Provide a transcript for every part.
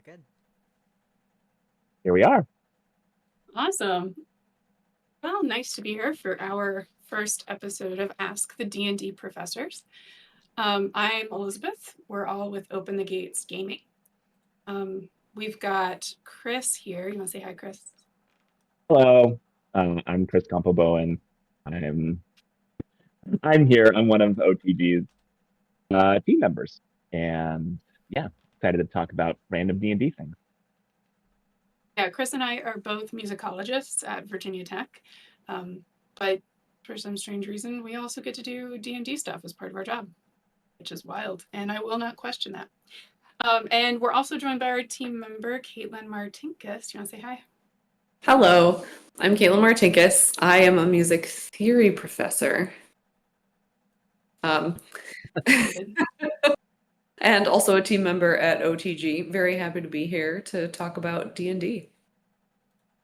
You're good. Here we are. Awesome. Well, nice to be here for our first episode of Ask the D&D Professors. I'm Elizabeth. We're all with Open the Gates Gaming. We've got Chris here. You want to say hi, Chris? Hello. I'm Chris Campoboen. I'm here. I'm one of OTG's team members, and yeah, excited to talk about random D&D things. Yeah, Chris and I are both musicologists at Virginia Tech, but for some strange reason, we also get to do D&D stuff as part of our job, which is wild, and I will not question that. And we're also joined by our team member, Caitlin Martinkus. You want to say hi? Hello, I'm Caitlin Martinkus. I am a music theory professor. And also a team member at OTG. Very happy to be here to talk about D&D.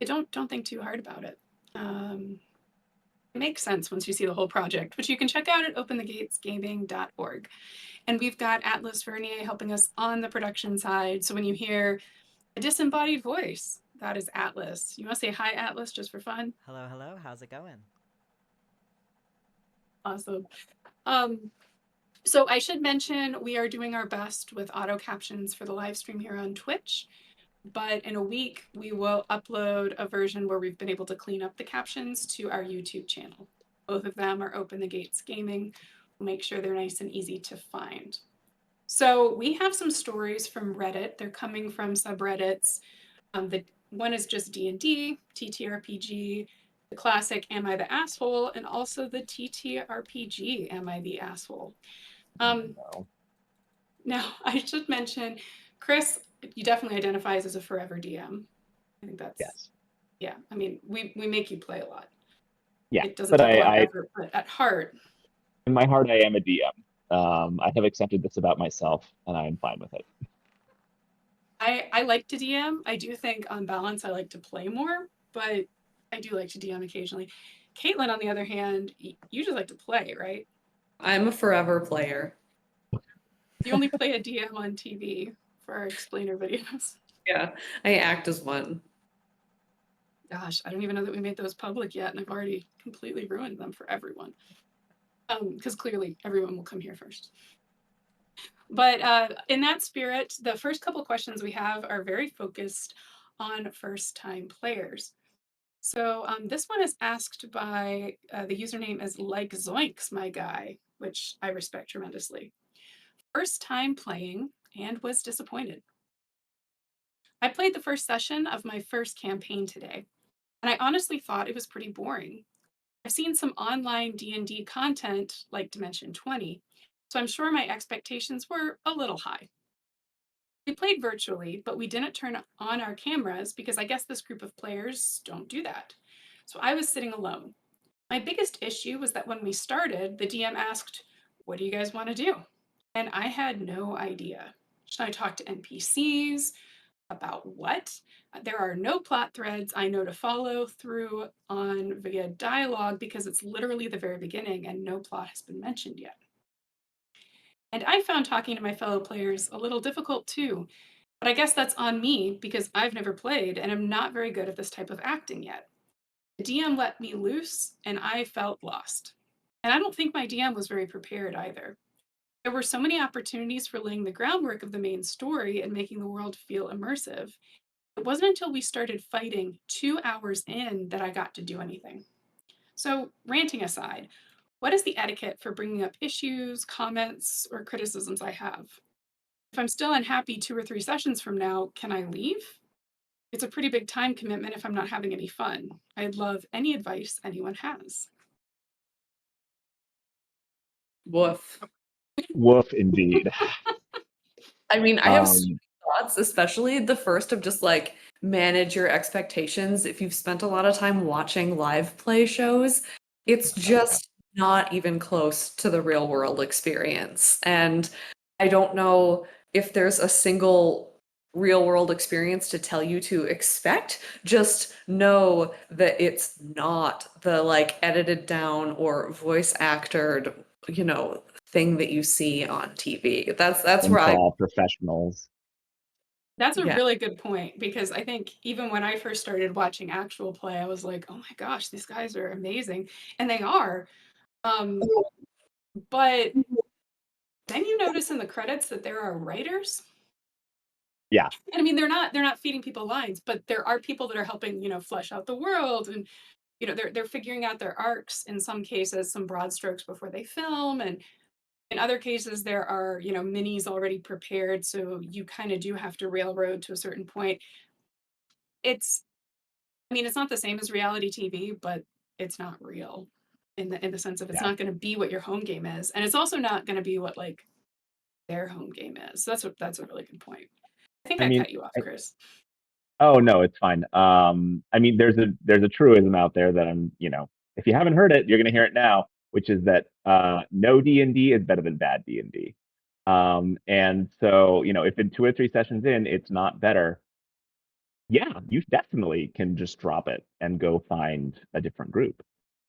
Don't think too hard about it. It makes sense once you see the whole project, which you can check out at OpenTheGatesGaming.org. And we've got Atlas Vernier helping us on the production side. So when you hear a disembodied voice, that is Atlas. You want to say hi, Atlas, just for fun? Hello, hello. How's it going? Awesome. So I should mention we are doing our best with auto captions for the live stream here on Twitch. But in a week, we will upload a version where we've been able to clean up the captions to our YouTube channel. Both of them are Open the Gates Gaming. We'll make sure they're nice and easy to find. So we have some stories from Reddit. They're coming from subreddits. The one is just D&D, TTRPG, the classic Am I the Asshole, and also the TTRPG Am I the Asshole. Now, I should mention, Chris, you definitely identifies as a forever DM. I think that's, yes. Yeah, I mean, we make you play a lot. Yeah, it doesn't take a lot of effort, but at heart. In my heart, I am a DM. I have accepted this about myself, and I am fine with it. I like to DM. I do think on balance, I like to play more, but I do like to DM occasionally. Caitlin, on the other hand, you just like to play, right? I'm a forever player. You only play a DM on TV for our explainer videos. Yeah, I act as one. Gosh, I don't even know that we made those public yet, and I've already completely ruined them for everyone. Because clearly everyone will come here first. But in that spirit, the first couple questions we have are very focused on first-time players. So this one is asked by, the username is Like Zoinks, my guy, which I respect tremendously. First time playing and was disappointed. I played the first session of my first campaign today, and I honestly thought it was pretty boring. I've seen some online D&D content like Dimension 20, so I'm sure my expectations were a little high. We played virtually, but we didn't turn on our cameras because I guess this group of players don't do that. So I was sitting alone. My biggest issue was that when we started, the DM asked, "What do you guys want to do?" And I had no idea. Should I talk to NPCs? About what? There are no plot threads I know to follow through on via dialogue because it's literally the very beginning and no plot has been mentioned yet. And I found talking to my fellow players a little difficult too, but I guess that's on me because I've never played and I'm not very good at this type of acting yet. The DM let me loose and I felt lost. And I don't think my DM was very prepared either. There were so many opportunities for laying the groundwork of the main story and making the world feel immersive. It wasn't until we started fighting 2 hours in that I got to do anything. So, ranting aside, what is the etiquette for bringing up issues, comments, or criticisms I have? If I'm still unhappy 2 or 3 sessions from now, can I leave? It's a pretty big time commitment if I'm not having any fun. I'd love any advice anyone has. Woof. Woof, indeed. I mean, I have so many thoughts, especially the first of just like manage your expectations. If you've spent a lot of time watching live play shows, it's just not even close to the real world experience. And I don't know if there's a single real world experience to tell you to expect. Just know that it's not the like edited down or voice actored, thing that you see on TV. That's where all professionals. That's a Yeah. really good point, because I think even when I first started watching actual play, I was like, oh my gosh, these guys are amazing. And they are. But then you notice in the credits that there are writers. Yeah. And I mean, they're not feeding people lines, but there are people that are helping, flesh out the world, and they're figuring out their arcs in some cases, some broad strokes before they film, and in other cases there are, minis already prepared, so you kind of do have to railroad to a certain point. It's I mean, it's not the same as reality TV, but it's not real in the sense of it's Yeah. not going to be what your home game is, and it's also not going to be what like their home game is. So that's a really good point. I think I I mean, cut you off, Chris. oh no, it's fine. I mean, there's a truism out there that if you haven't heard it, you're gonna hear it now, which is that no D&D is better than bad D&D. And so, if in 2 or 3 sessions in, it's not better, yeah, you definitely can just drop it and go find a different group.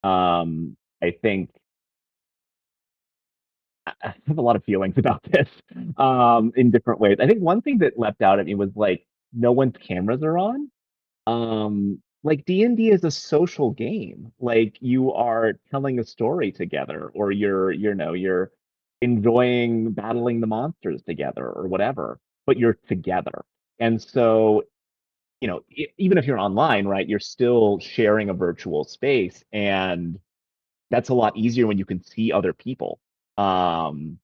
I think I have a lot of feelings about this in different ways. I think one thing that leapt out at me was like no one's cameras are on. Like D&D is a social game. Like you are telling a story together, or you're enjoying battling the monsters together or whatever, but you're together. And so, even if you're online, right, you're still sharing a virtual space, and that's a lot easier when you can see other people. Um,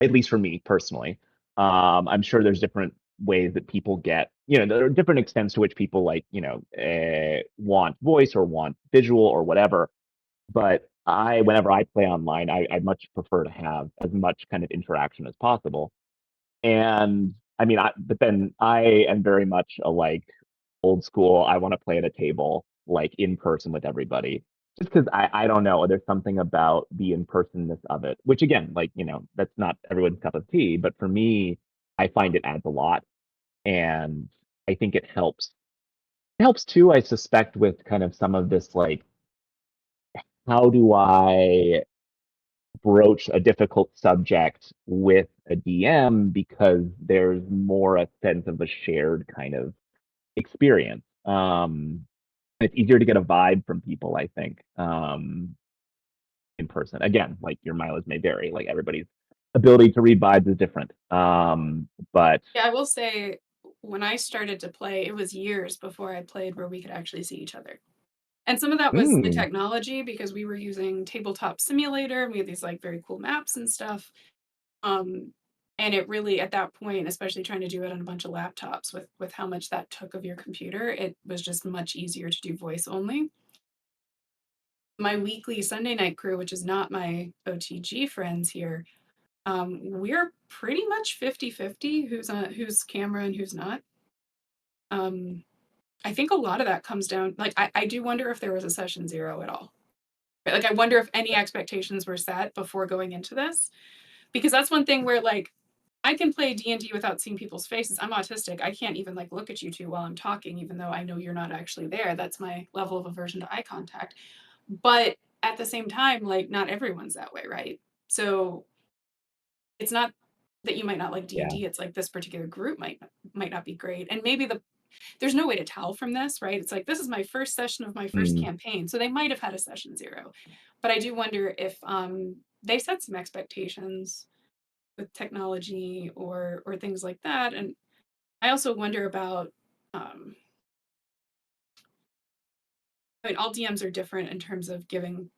at least for me personally. I'm sure there's different ways that people get, there are different extents to which people like, want voice or want visual or whatever. But whenever I play online, I much prefer to have as much kind of interaction as possible. And I mean, but then I am very much a like old school. I want to play at a table, like in person with everybody. Just because I don't know, there's something about the in personness of it, which again, like, that's not everyone's cup of tea. But for me, I find it adds a lot. And I think it helps. It helps too, I suspect, with kind of some of this, like, how do I broach a difficult subject with a DM, because there's more a sense of a shared kind of experience. It's easier to get a vibe from people, I think, in person. Again, like your mileage may vary. Like everybody's ability to read vibes is different. But Yeah, I will say when I started to play, it was years before I played where we could actually see each other. And some of that was the mm, technology, because we were using Tabletop Simulator, and we had these like very cool maps and stuff. Um, and it really, at that point, especially trying to do it on a bunch of laptops with how much that took of your computer, it was just much easier to do voice only. My weekly Sunday night crew, which is not my OTG friends here, we're pretty much 50-50 who's camera and who's not. I think a lot of that comes down, like, I do wonder if there was a session zero at all. Like, I wonder if any expectations were set before going into this, because that's one thing where, like, I can play D&D without seeing people's faces. I'm autistic. I can't even like look at you two while I'm talking, even though I know you're not actually there. That's my level of aversion to eye contact. But at the same time, like, not everyone's that way, right? So it's not that you might not like yeah. D&D. It's like this particular group might not be great. And maybe there's no way to tell from this, right? It's like, this is my first session of my first Mm, campaign. So they might have had a session zero. But I do wonder if they set some expectations with technology or things like that. And I also wonder about, I mean, all DMs are different in terms of giving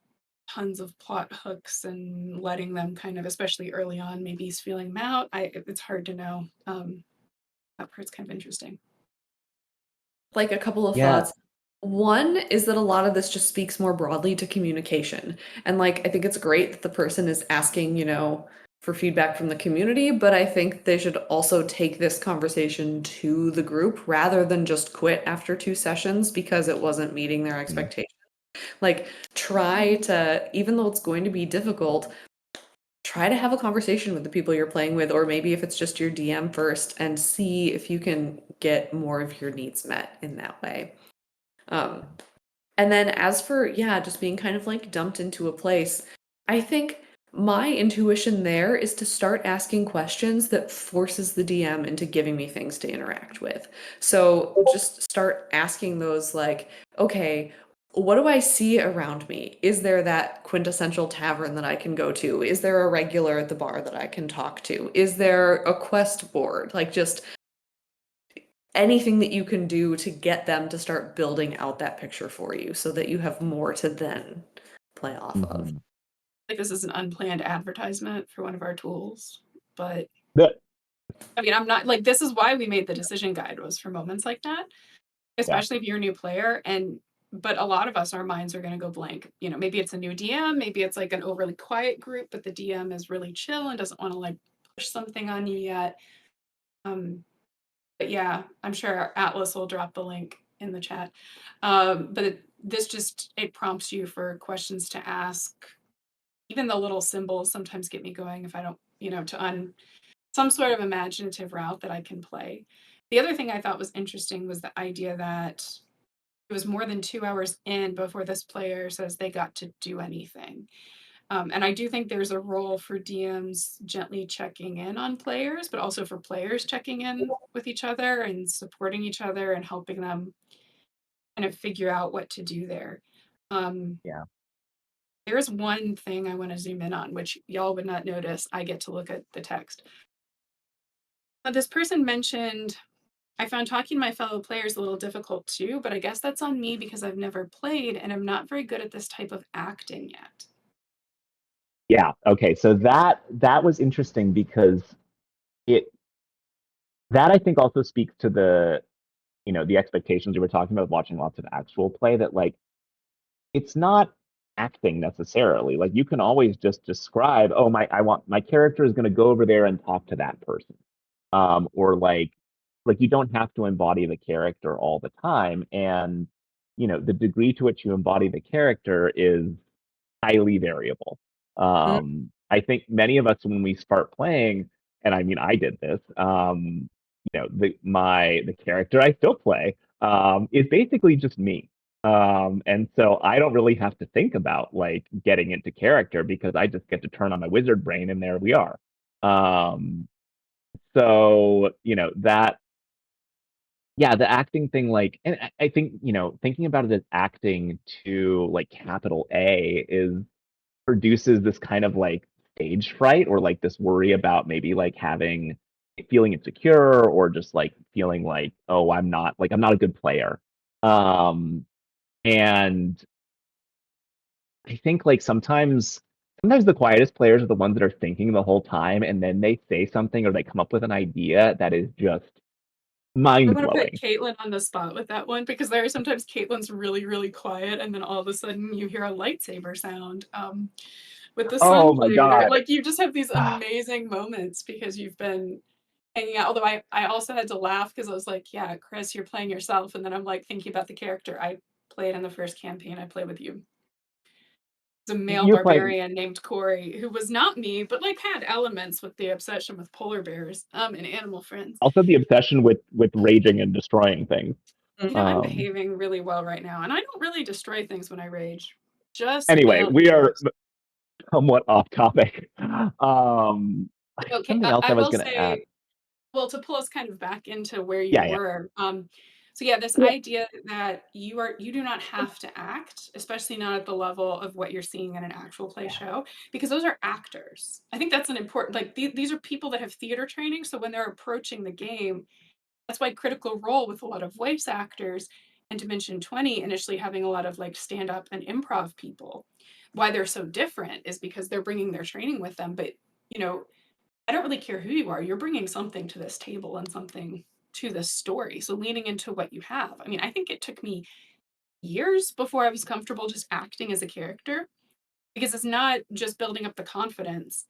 tons of plot hooks and letting them kind of, especially early on, maybe feeling them out. It's hard to know. That part's kind of interesting. Like a couple of yeah. thoughts. One is that a lot of this just speaks more broadly to communication. And like, I think it's great that the person is asking, for feedback from the community, but I think they should also take this conversation to the group rather than just quit after 2 sessions because it wasn't meeting their Mm, expectations. Like, try to, even though it's going to be difficult, try to have a conversation with the people you're playing with, or maybe if it's just your DM first, and see if you can get more of your needs met in that way. And then as for, yeah, just being kind of like dumped into a place, I think my intuition there is to start asking questions that forces the DM into giving me things to interact with. So just start asking those like, okay, what do I see around me? Is there that quintessential tavern that I can go to? Is there a regular at the bar that I can talk to? Is there a quest board? Like just anything that you can do to get them to start building out that picture for you so that you have more to then play off of. Like this is an unplanned advertisement for one of our tools, but The- I mean, I'm not like, this is why we made the decision guide, was for moments like that, especially if you're a new player. But a lot of us, our minds are going to go blank. You know, maybe it's a new DM, maybe it's like an overly quiet group, but the DM is really chill and doesn't want to like push something on you yet. But yeah, I'm sure Atlas will drop the link in the chat. But this just, it prompts you for questions to ask. Even the little symbols sometimes get me going if I don't, you know, to some sort of imaginative route that I can play. The other thing I thought was interesting was the idea that it was more than 2 hours in before this player says they got to do anything. And I do think there's a role for DMs gently checking in on players, but also for players checking in with each other and supporting each other and helping them kind of figure out what to do there. Yeah. There's one thing I want to zoom in on, which y'all would not notice. I get to look at the text. This person mentioned, I found talking to my fellow players a little difficult too, but I guess that's on me because I've never played and I'm not very good at this type of acting yet. Yeah. Okay. So that was interesting because that I think also speaks to the the expectations you were talking about, watching lots of actual play, that like it's not acting necessarily. Like you can always just describe, oh, my character is going to go over there and talk to that person. Or like you don't have to embody the character all the time. And the degree to which you embody the character is highly variable. I think many of us, when we start playing, and I mean, I did this. The character I still play is basically just me. And so I don't really have to think about like getting into character because I just get to turn on my wizard brain and there we are. So that, yeah, the acting thing, like, and I think thinking about it as acting to like capital A is produces this kind of like stage fright, or like this worry about maybe like feeling insecure, or just like feeling like, oh, I'm not a good player. And I think like sometimes the quietest players are the ones that are thinking the whole time, and then they say something or they come up with an idea that is just I mind want to put blowing. Caitlin on the spot with that one, because there are sometimes Caitlin's really, really quiet, and then all of a sudden you hear a lightsaber sound with the Oh sun my later. god. Like you just have these amazing moments because you've been hanging out. Although I also had to laugh because I was like, yeah, Chris, you're playing yourself. And then I'm like thinking about the character I played in the first campaign I played with you. It's a male You're playing barbarian named Corey, who was not me, but like had elements with the obsession with polar bears and animal friends. also the obsession with raging and destroying things. You know, I'm behaving really well right now, and I don't really destroy things when I rage. Just Anyway, nail we are egos. somewhat off topic. Okay, Something else I I was will going to add. say, well, to pull us kind of back into where you Yeah, yeah. were. So yeah, this idea that you do not have to act, especially not at the level of what you're seeing in an actual play show, because those are actors. I think that's an important, like these are people that have theater training, so when they're approaching the game, that's why Critical Role, with a lot of voice actors, and Dimension 20 initially having a lot of like stand up and improv people, why they're so different is because they're bringing their training with them. But you know, I don't really care who you are, you're bringing something to this table and something to this story. So leaning into what you have. I mean, I think it took me years before I was comfortable just acting as a character, because it's not just building up the confidence,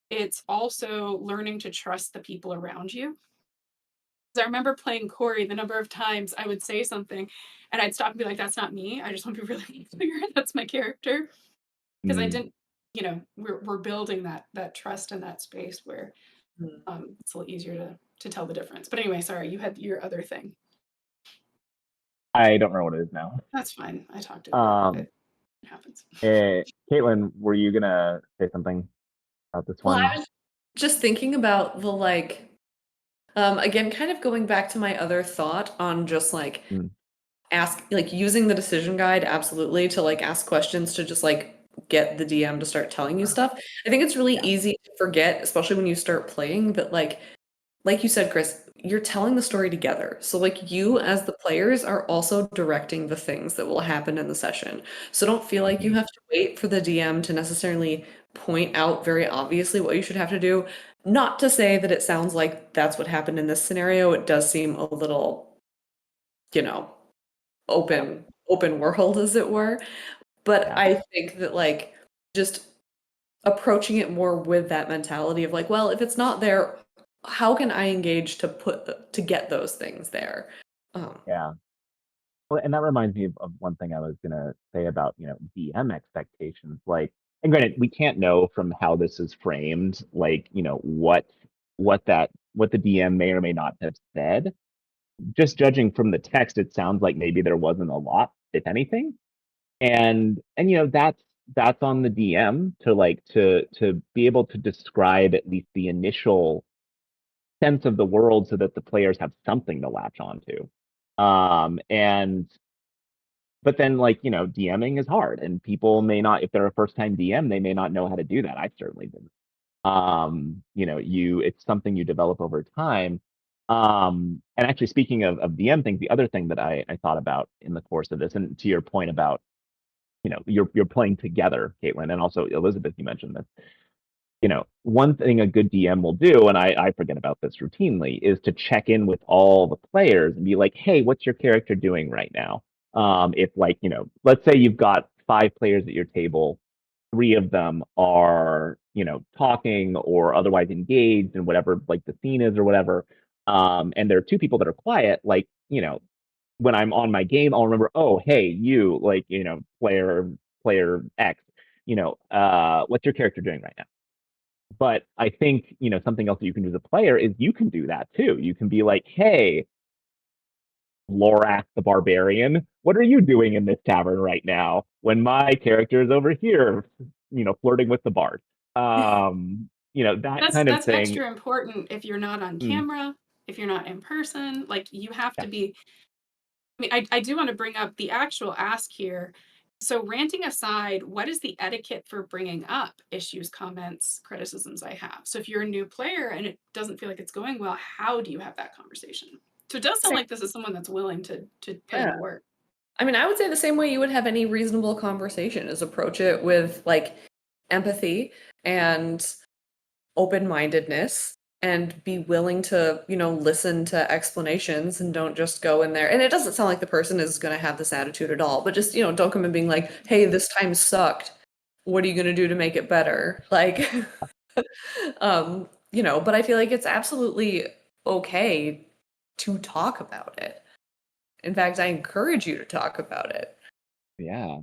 it's also learning to trust the people around you. I remember playing Corey, the number of times I would say something and I'd stop and be like, that's not me. I just want to be really clear. That's my character. Because I didn't, we're building that trust in that space where it's a little easier to tell the difference. But anyway, sorry, you had your other thing. I don't know what it is now. That's fine. I talked over it. It happens. Caitlin, were you gonna say something? about this Well, one? I was just thinking about the like, again, kind of going back to my other thought on just like Mm, using the decision guide absolutely to like ask questions to just like get the DM to start telling you stuff. I think it's really yeah. easy to forget, especially when you start playing, that like you said, Chris, you're telling the story together. So like you as the players are also directing the things that will happen in the session. So don't feel like you Mhm. have to wait for the DM to necessarily point out very obviously what you should have to do. Not to say that it sounds like that's what happened in this scenario. It does seem a little, you know, Yeah. open world as it were. But Yeah. I think that like just approaching it more with that mentality of like, well, if it's not there, how can I engage to get those things there? Um, Yeah. Well, and that reminds me of one thing I was gonna say about, DM expectations. Like, and granted, we can't know from how this is framed, like, what the DM may or may not have said. Just judging from the text, it sounds like maybe there wasn't a lot, if anything. And that's on the DM to to be able to describe at least the initial sense of the world so that the players have something to latch onto. And but then DMing is hard and people may not, if they're a first time DM, they may not know how to do that. I certainly didn't. It's something you develop over time. And actually speaking of DM things, the other thing that I thought about in the course of this, and to your point about, you're playing together, Caitlin, and also Elizabeth, you mentioned this. One thing a good DM will do, and I forget about this routinely, is to check in with all the players and be like, hey, what's your character doing right now? If let's say you've got 5 players at your table, 3 of them are, talking or otherwise engaged in whatever like the scene is or whatever. And there are 2 people that are quiet, when I'm on my game, I'll remember, oh, hey, you, player X, what's your character doing right now? But I think, something else that you can do as a player is you can do that too. You can be like, hey, Lorax the Barbarian, what are you doing in this tavern right now when my character is over here, flirting with the bard? That That's kind of that's thing. extra important if you're not on Mm, camera, if you're not in person. Like you have to yes. be. I mean, I do want to bring up the actual ask here. So, ranting aside, what is the etiquette for bringing up issues, comments, criticisms I have? So, if you're a new player and it doesn't feel like it's going well, how do you have that conversation? So, it does sound same, like this is someone that's willing to put in yeah. the work. I mean, I would say the same way you would have any reasonable conversation is approach it with like empathy and open-mindedness and be willing to, listen to explanations and don't just go in there. And it doesn't sound like the person is going to have this attitude at all, but just, don't come in being like, hey, this time sucked. What are you going to do to make it better? Like, but I feel like it's absolutely okay to talk about it. In fact, I encourage you to talk about it. Yeah.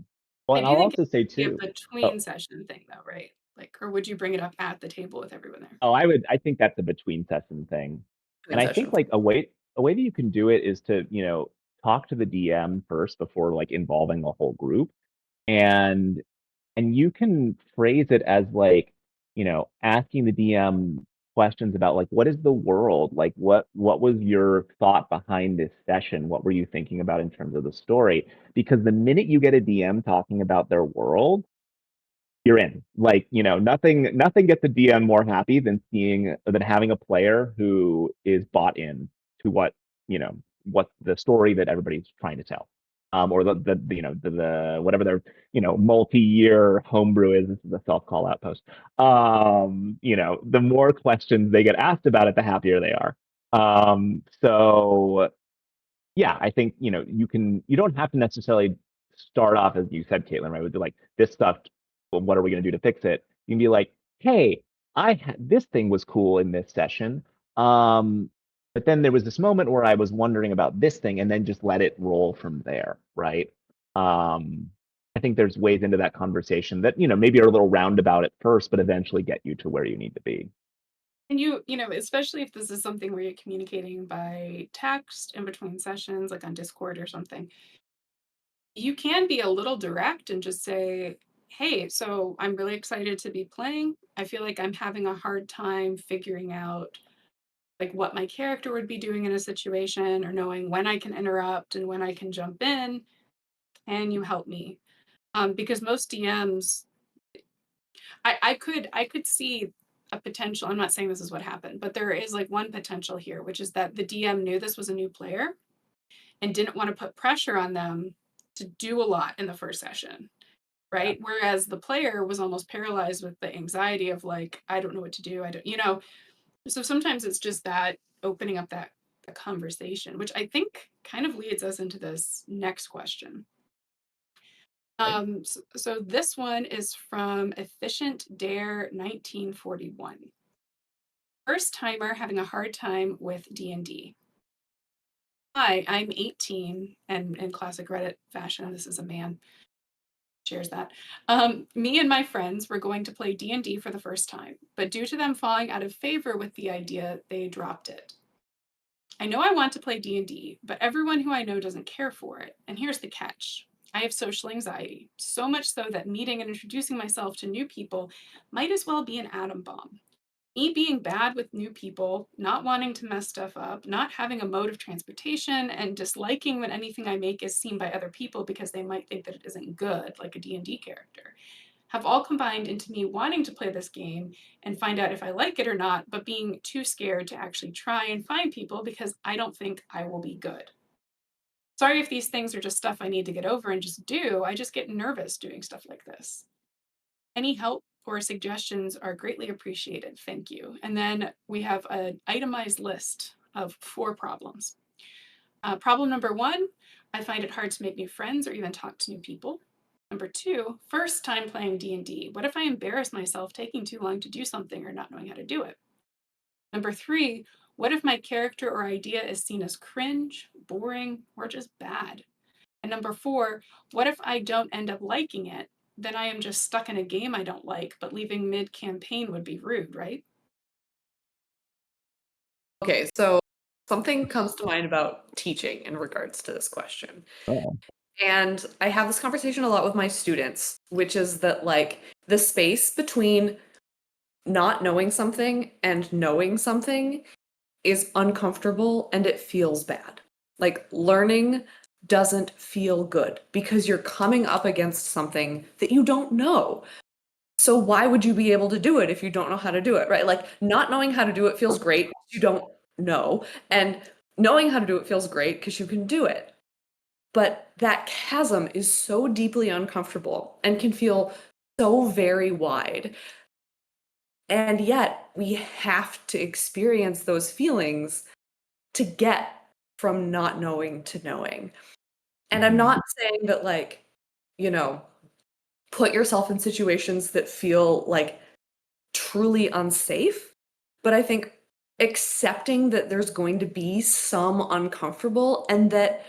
Well, I and do I'll think it also say would be a too. Oh, between session thing, though, right? Like, or would you bring it up at the table with everyone there? I think that's a between session thing. And Between I think sessions. like a way that you can do it is to, talk to the DM first before like involving the whole group. And you can phrase it as like, asking the DM questions about like what is the world? Like what was your thought behind this session? What were you thinking about in terms of the story? Because the minute you get a DM talking about their world, you're in. Like, nothing gets a DM more happy than having a player who is bought in to what the story that everybody's trying to tell. Or the whatever their, multi-year homebrew is. This is a self-call out post. The more questions they get asked about it, the happier they are. So yeah, I think, you don't have to necessarily start off as you said, Caitlin, right? With like this stuff, well, what are we going to do to fix it? You can be like, hey, this thing was cool in this session. But then there was this moment where I was wondering about this thing, and then just let it roll from there, right? Um, I think there's ways into that conversation that, maybe are a little roundabout at first, but eventually get you to where you need to be. And especially if this is something where you're communicating by text in between sessions, like on Discord or something, you can be a little direct and just say, hey, so I'm really excited to be playing. I feel like I'm having a hard time figuring out like what my character would be doing in a situation or knowing when I can interrupt and when I can jump in. Can you help me? Because most DMs, I could see a potential. I'm not saying this is what happened, but there is like one potential here, which is that the DM knew this was a new player and didn't want to put pressure on them to do a lot in the first session, right? Whereas the player was almost paralyzed with the anxiety of like, I don't know what to do. I don't, you know. So sometimes it's just that opening up that conversation, which I think kind of leads us into this next question. So this one is from Efficient Dare 1941. First timer having a hard time with D&D. Hi, I'm 18, and in classic Reddit fashion, this is a man, shares that. Me and my friends were going to play D&D for the first time, but due to them falling out of favor with the idea, they dropped it. I know I want to play D&D, but everyone who I know doesn't care for it. And here's the catch. I have social anxiety, so much so that meeting and introducing myself to new people might as well be an atom bomb. Me being bad with new people, not wanting to mess stuff up, not having a mode of transportation, and disliking when anything I make is seen by other people because they might think that it isn't good, like a D&D character, have all combined into me wanting to play this game and find out if I like it or not, but being too scared to actually try and find people because I don't think I will be good. Sorry if these things are just stuff I need to get over and just do. I just get nervous doing stuff like this. Any help or suggestions are greatly appreciated. Thank you. And then we have an itemized list of 4 problems. Problem number 1, I find it hard to make new friends or even talk to new people. Number 2, first time playing D&D. What if I embarrass myself taking too long to do something or not knowing how to do it? Number 3, what if my character or idea is seen as cringe, boring, or just bad? And number 4, what if I don't end up liking it? Then I am just stuck in a game I don't like, but leaving mid-campaign would be rude, right? Okay, so something comes to mind about teaching in regards to this question. Oh. And I have this conversation a lot with my students, which is that like the space between not knowing something and knowing something is uncomfortable and it feels bad. Like learning doesn't feel good because you're coming up against something that you don't know. So why would you be able to do it if you don't know how to do it, right? Like not knowing how to do it feels great because you don't know, and knowing how to do it feels great because you can do it. But that chasm is so deeply uncomfortable and can feel so very wide. And yet we have to experience those feelings to get from not knowing to knowing. And I'm not saying that, like, you know, put yourself in situations that feel like truly unsafe. But I think accepting that there's going to be some uncomfortable and that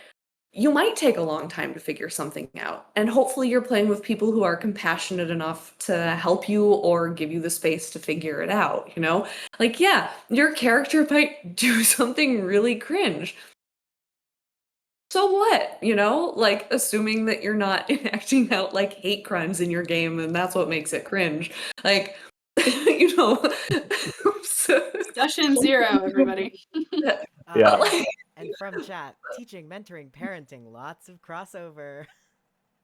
you might take a long time to figure something out. And hopefully you're playing with people who are compassionate enough to help you or give you the space to figure it out, you know? Like, yeah, your character might do something really cringe. So what? You know, like assuming that you're not acting out like hate crimes in your game and that's what makes it cringe. Like, you know, Session 0, everybody. Yeah. like, And from chat, teaching, mentoring, parenting, lots of crossover.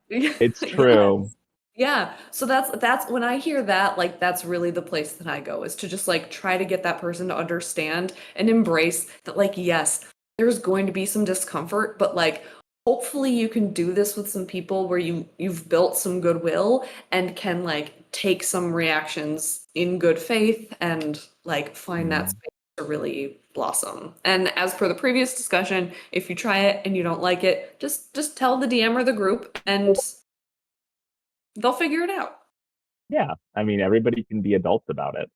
It's yes. true. Yeah. So that's when I hear that, like that's really the place that I go, is to just like try to get that person to understand and embrace that, like, yes, there's going to be some discomfort, but like hopefully you can do this with some people where you've built some goodwill and can like take some reactions in good faith and like find that space to really blossom. And as per the previous discussion, if you try it and you don't like it, just tell the DM or the group and they'll figure it out. Yeah. I mean, everybody can be adults about it.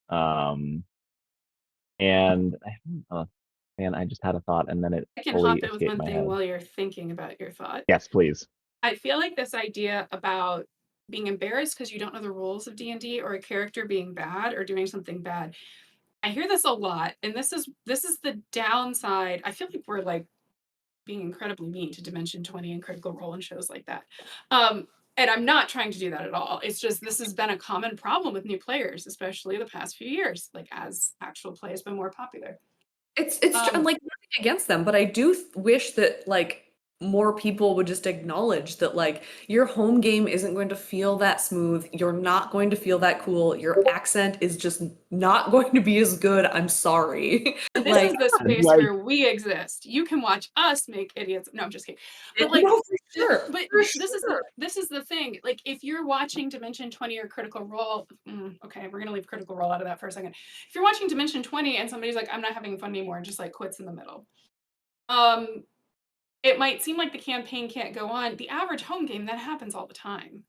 And man, I just had a thought and then it I can fully hop in with escaped one my thing head. while you're thinking about your thought. Yes, please. I feel like this idea about being embarrassed because you don't know the rules of D&D or a character being bad or doing something bad. I hear this a lot, and this is the downside. I feel like we're like being incredibly mean to Dimension 20 and Critical Role and shows like that. And I'm not trying to do that at all. It's just this has been a common problem with new players, especially the past few years, like as actual play has been more popular. It's I'm like nothing against them, but I do wish that like more people would just acknowledge that like your home game isn't going to feel that smooth. You're not going to feel that cool. Your accent is just not going to be as good. I'm sorry. This like is the space like- where we exist. You can watch us make idiots. No, I'm just kidding. But like, no, for sure. but for this is the thing. Like, if you're watching Dimension 20 or Critical Role, okay, we're gonna leave Critical Role out of that for a second. If you're watching Dimension 20 and somebody's like, I'm not having fun anymore, and just like quits in the middle, it might seem like the campaign can't go on. The average home game, that happens all the time.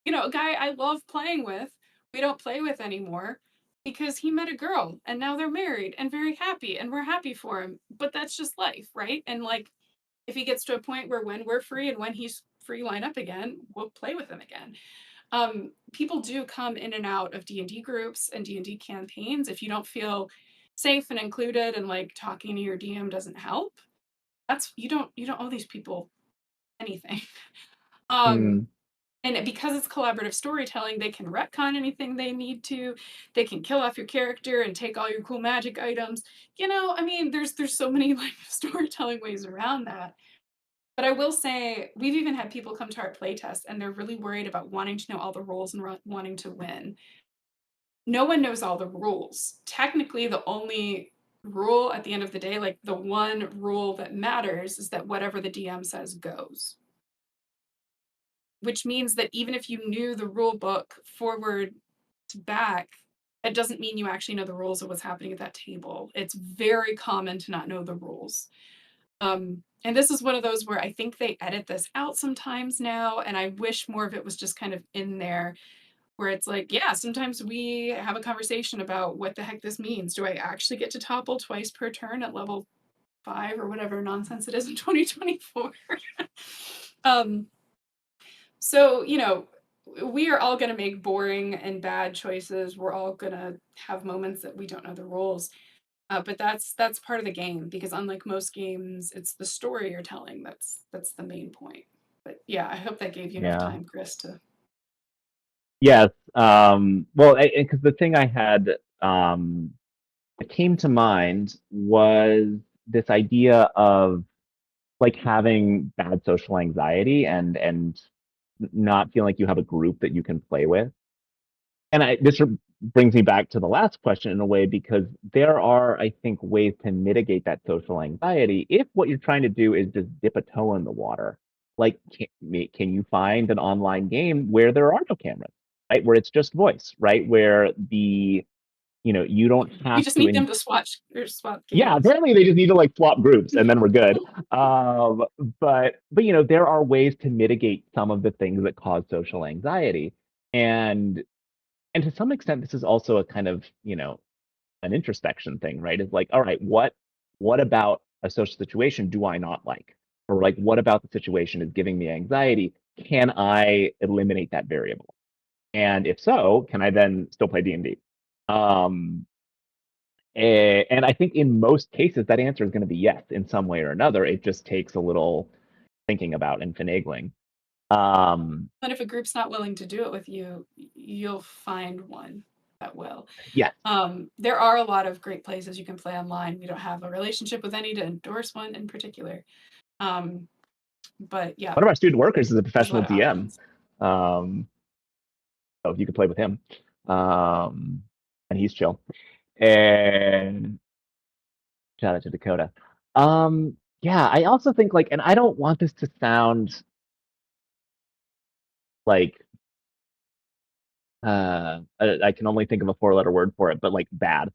You know, a guy I love playing with, we don't play with anymore because he met a girl and now they're married and very happy and we're happy for him. But that's just life, right? And like, if he gets to a point where when we're free and when he's free line up again, we'll play with him again. People do come in and out of D&D groups and D&D campaigns. If you don't feel safe and included and like talking to your DM doesn't help, that's you don't owe these people anything. And because it's collaborative storytelling, they can retcon anything they need to. They can kill off your character and take all your cool magic items. You know, I mean, there's so many like storytelling ways around that. But I will say, we've even had people come to our playtest and they're really worried about wanting to know all the rules and wanting to win. No one knows all the rules. Technically, the only rule at the end of the day, like the one rule that matters, is that whatever the DM says goes. Which means that even if you knew the rule book forward to back, it doesn't mean you actually know the rules of what's happening at that table. It's very common to not know the rules. And this is one of those where I think they edit this out sometimes now, and I wish more of it was just kind of in there, where it's like, yeah, sometimes we have a conversation about what the heck this means. Do I actually get to topple twice per turn at level 5 or whatever nonsense it is in 2024? So, you know, we are all going to make boring and bad choices. We're all going to have moments that we don't know the rules. But that's part of the game, because unlike most games, it's the story you're telling that's the main point. But yeah, I hope that gave you enough time, Chris, to. Yes. Well, because the thing I had that came to mind was this idea of like having bad social anxiety and not feeling like you have a group that you can play with. And this brings me back to the last question in a way, because there are, I think, ways to mitigate that social anxiety if what you're trying to do is just dip a toe in the water. Like, can you find an online game where there are no cameras, right? Where it's just voice, right? Where you don't have You just need them to swap games. Yeah, apparently they just need to like swap groups and then we're good. But there are ways to mitigate some of the things that cause social anxiety. And to some extent, this is also a kind of, an introspection thing, right? It's like, all right, what about a social situation do I not like? Or like, what about the situation is giving me anxiety? Can I eliminate that variable? And if so, can I then still play D&D? And I think in most cases, that answer is going to be yes, in some way or another. It just takes a little thinking about and finagling. And if a group's not willing to do it with you, you'll find one that will. Yeah. There are a lot of great places you can play online. We don't have a relationship with any to endorse one in particular. But yeah. One of our student workers is a professional DM. So you could play with him. And he's chill. And shout out to Dakota. Yeah, I also think like, and I don't want this to sound like I can only think of a 4-letter word for it, but like bad.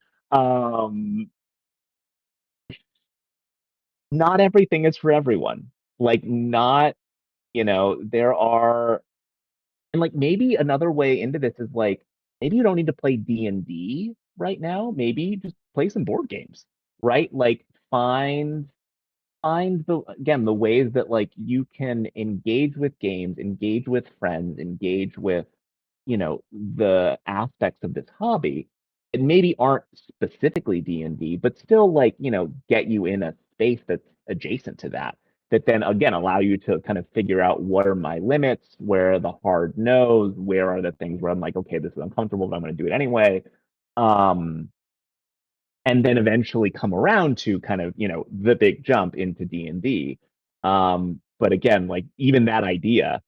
Not everything is for everyone. Like not, there are, and like maybe another way into this is like, maybe you don't need to play D&D right now. Maybe just play some board games, right? Like find the ways that like you can engage with games, engage with friends, engage with the aspects of this hobby that maybe aren't specifically D&D, but still like get you in a space that's adjacent to that. that then again allow you to kind of figure out what are my limits, where are the hard no's, where are the things where I'm like, okay, this is uncomfortable, but I'm going to do it anyway. And then eventually come around to kind of, the big jump into D&D. But again, like even that idea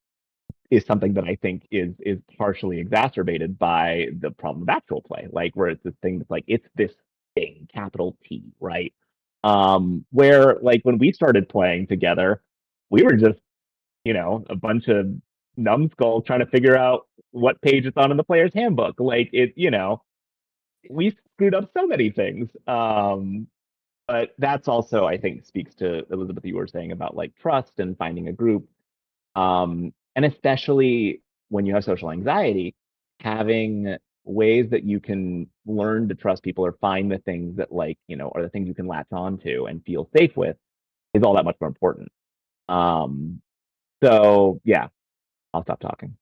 is something that I think is partially exacerbated by the problem of actual play, like where it's this thing that's like, it's this thing, capital T, right? Where like when we started playing together, we were just, a bunch of numbskulls trying to figure out what page it's on in the player's handbook. Like we screwed up so many things. But that's also, I think, speaks to Elizabeth, you were saying about like trust and finding a group. And especially when you have social anxiety, having ways that you can learn to trust people or find the things that like, are the things you can latch on to and feel safe with is all that much more important. So yeah, I'll stop talking.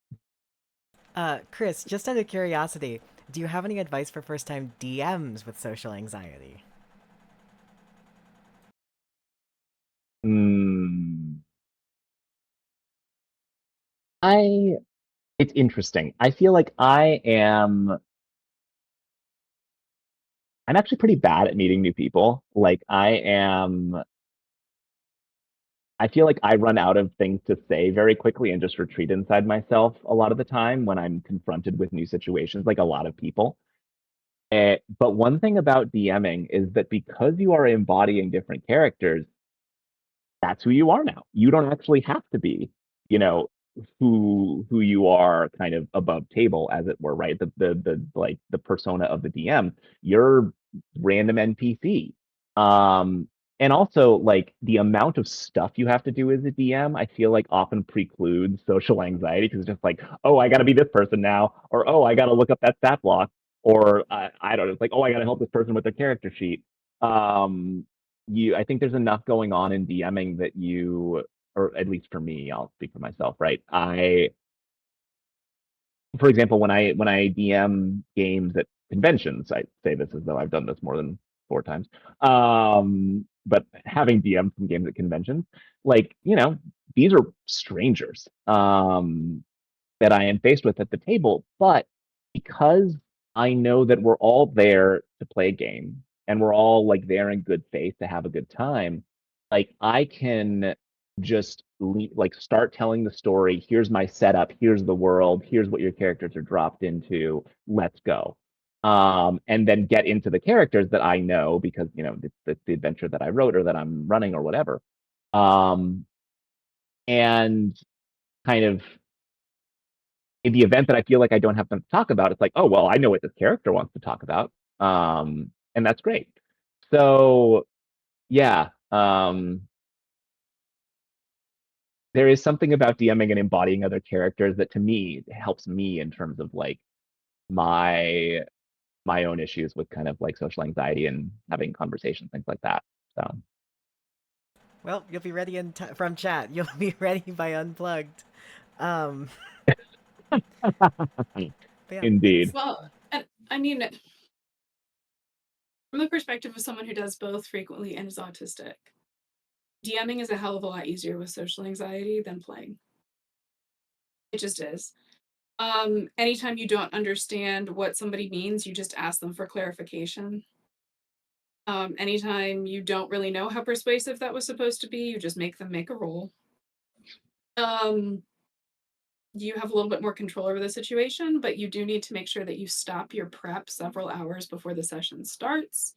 Chris, just out of curiosity, do you have any advice for first-time DMs with social anxiety? It's interesting. I feel like I'm actually pretty bad at meeting new people. Like I feel like I run out of things to say very quickly and just retreat inside myself a lot of the time when I'm confronted with new situations, like a lot of people. But one thing about DMing is that because you are embodying different characters, that's who you are now. You don't actually have to be, you know, who you are kind of above table, as it were, right? The like the persona of the DM. You're random NPC. Um, and also like the amount of stuff you have to do as a DM, I feel like often precludes social anxiety because it's just like, oh, I gotta be this person now, or oh, I gotta look up that stat block, or I don't know, it's like, oh, I gotta help this person with their character sheet. Um, I think there's enough going on in DMing that or at least for me, I'll speak for myself, right? For example, when I DM games at conventions, I say this as though I've done this more than 4 times. But having DM'd some games at conventions, like, these are strangers. That I am faced with at the table. But because I know that we're all there to play a game and we're all like there in good faith to have a good time, like I can just like start telling the story. Here's my setup. Here's the world. Here's what your characters are dropped into. Let's go. And then get into the characters that I know because it's the adventure that I wrote or that I'm running or whatever. And kind of in the event that I feel like I don't have something to talk about, it's like, oh, well, I know what this character wants to talk about. And that's great. So yeah, there is something about DMing and embodying other characters that to me helps me in terms of like my own issues with kind of like social anxiety and having conversations, things like that. So Well, you'll be ready from chat. You'll be ready by Unplugged. Um, but yeah, indeed. Well, and I mean, from the perspective of someone who does both frequently and is autistic, DMing is a hell of a lot easier with social anxiety than playing. It just is. Anytime you don't understand what somebody means, you just ask them for clarification. Anytime you don't really know how persuasive that was supposed to be, you just make them make a roll. You have a little bit more control over the situation, but you do need to make sure that you stop your prep several hours before the session starts.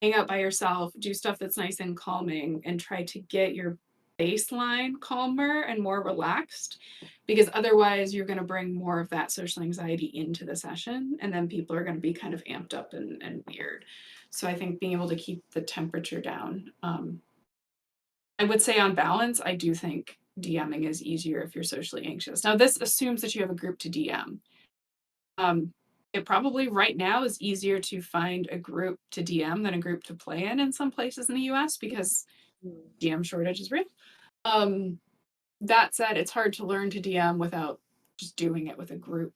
Hang out by yourself, do stuff that's nice and calming, and try to get your baseline calmer and more relaxed, because otherwise you're going to bring more of that social anxiety into the session, and then people are going to be kind of amped up and weird. So I think being able to keep the temperature down, I would say on balance, I do think DMing is easier if you're socially anxious. Now, this assumes that you have a group to DM. It probably right now is easier to find a group to DM than a group to play in some places in the US because DM shortage is real. That said, it's hard to learn to DM without just doing it with a group.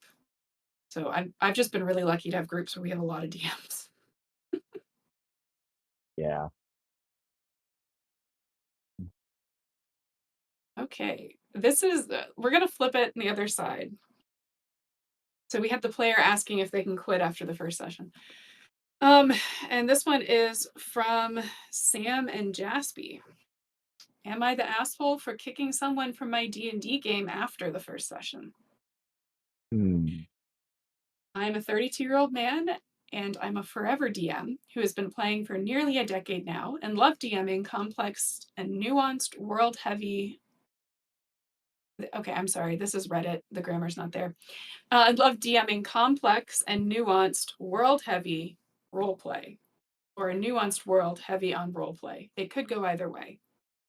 So I've just been really lucky to have groups where we have a lot of DMs. Yeah. Okay, this is we're gonna flip it on the other side. So we have the player asking if they can quit after the first session. And this one is from Sam and Jaspy. Am I the asshole for kicking someone from my D&D game after the first session? I'm a 32-year-old man, and I'm a forever DM who has been playing for nearly a decade now and love DMing complex and nuanced, world-heavy. Okay, I'm sorry, this is Reddit. The grammar's not there. I love DMing complex and nuanced, world-heavy roleplay, or a nuanced world heavy on roleplay. It could go either way.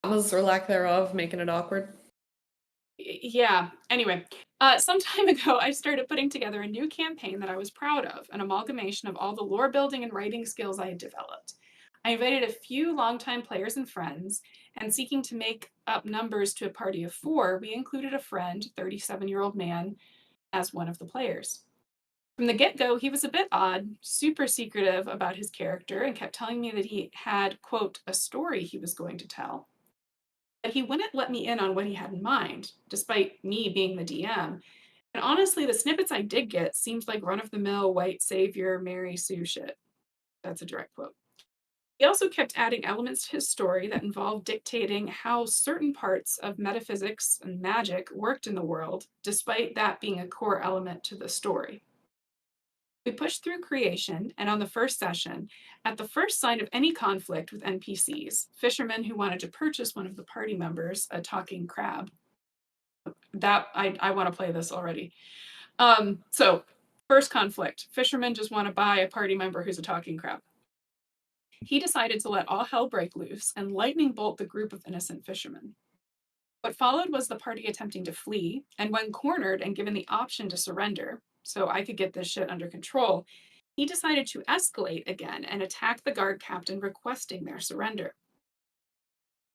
Or lack thereof, making it awkward. Yeah. Anyway, some time ago, I started putting together a new campaign that I was proud of, an amalgamation of all the lore building and writing skills I had developed. I invited a few longtime players and friends, and seeking to make up numbers to a party of 4, we included a friend, 37-year-old man, as one of the players. From the get-go, he was a bit odd, super secretive about his character, and kept telling me that he had, quote, a story he was going to tell. But he wouldn't let me in on what he had in mind, despite me being the DM. And honestly, the snippets I did get seemed like run-of-the-mill white savior Mary Sue shit. That's a direct quote. He also kept adding elements to his story that involved dictating how certain parts of metaphysics and magic worked in the world, despite that being a core element to the story. We pushed through creation, and on the first session, at the first sign of any conflict with NPCs, fishermen who wanted to purchase one of the party members, a talking crab. That I want to play this already. So first conflict, fishermen just want to buy a party member who's a talking crab. He decided to let all hell break loose and lightning bolt the group of innocent fishermen. What followed was the party attempting to flee, and when cornered and given the option to surrender, so I could get this shit under control, he decided to escalate again and attack the guard captain requesting their surrender.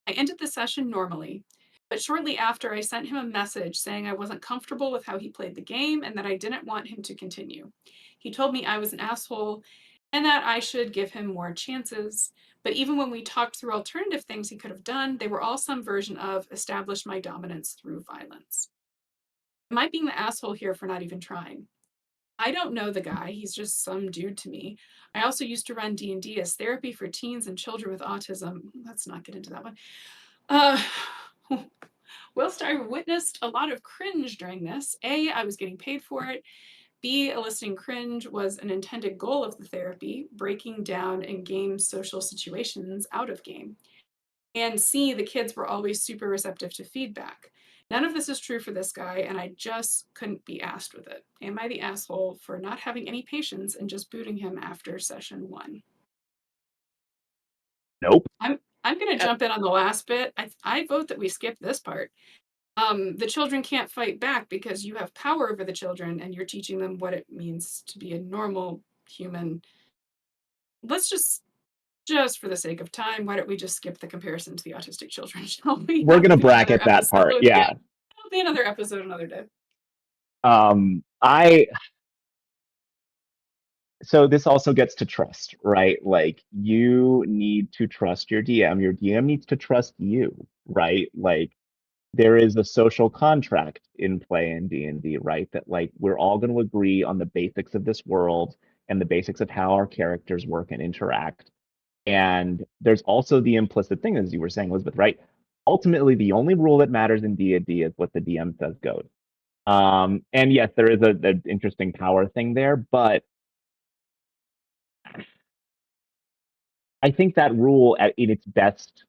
I ended the session normally, but shortly after I sent him a message saying I wasn't comfortable with how he played the game and that I didn't want him to continue. He told me I was an asshole and that I should give him more chances. But even when we talked through alternative things he could have done, they were all some version of establish my dominance through violence. Am I being the asshole here for not even trying? I don't know the guy. He's just some dude to me. I also used to run D&D as therapy for teens and children with autism. Let's not get into that one. Whilst I witnessed a lot of cringe during this, A, I was getting paid for it. B, eliciting cringe was an intended goal of the therapy, breaking down in game social situations out of game. And C, the kids were always super receptive to feedback. None of this is true for this guy, and I just couldn't be asked with it. Am I the asshole for not having any patience and just booting him after session 1? Nope. I'm going to jump in on the last bit. I vote that we skip this part. The children can't fight back because you have power over the children and you're teaching them what it means to be a normal human. Let's just for the sake of time, why don't we just skip the comparison to the autistic children, shall we? We're gonna bracket that part. Yeah. It'll be another episode another day. So this also gets to trust, right? Like you need to trust your DM. Your DM needs to trust you, right? Like there is a social contract in play in D&D, right? That like we're all going to agree on the basics of this world and the basics of how our characters work and interact. And there's also the implicit thing, as you were saying, Elizabeth, right? Ultimately, the only rule that matters in D&D is what the DM says goes. And yes, there is an interesting power thing there, but I think that rule in its best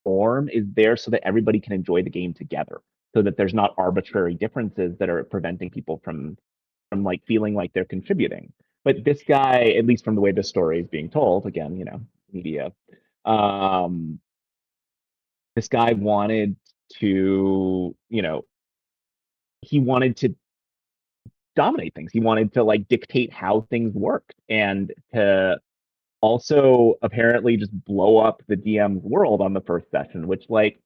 form is there so that everybody can enjoy the game together, so that there's not arbitrary differences that are preventing people from like feeling like they're contributing. But this guy, at least from the way the story is being told, again, media, this guy wanted to, he wanted to dominate things. He wanted to like dictate how things worked and to also apparently just blow up the DM's world on the first session, which like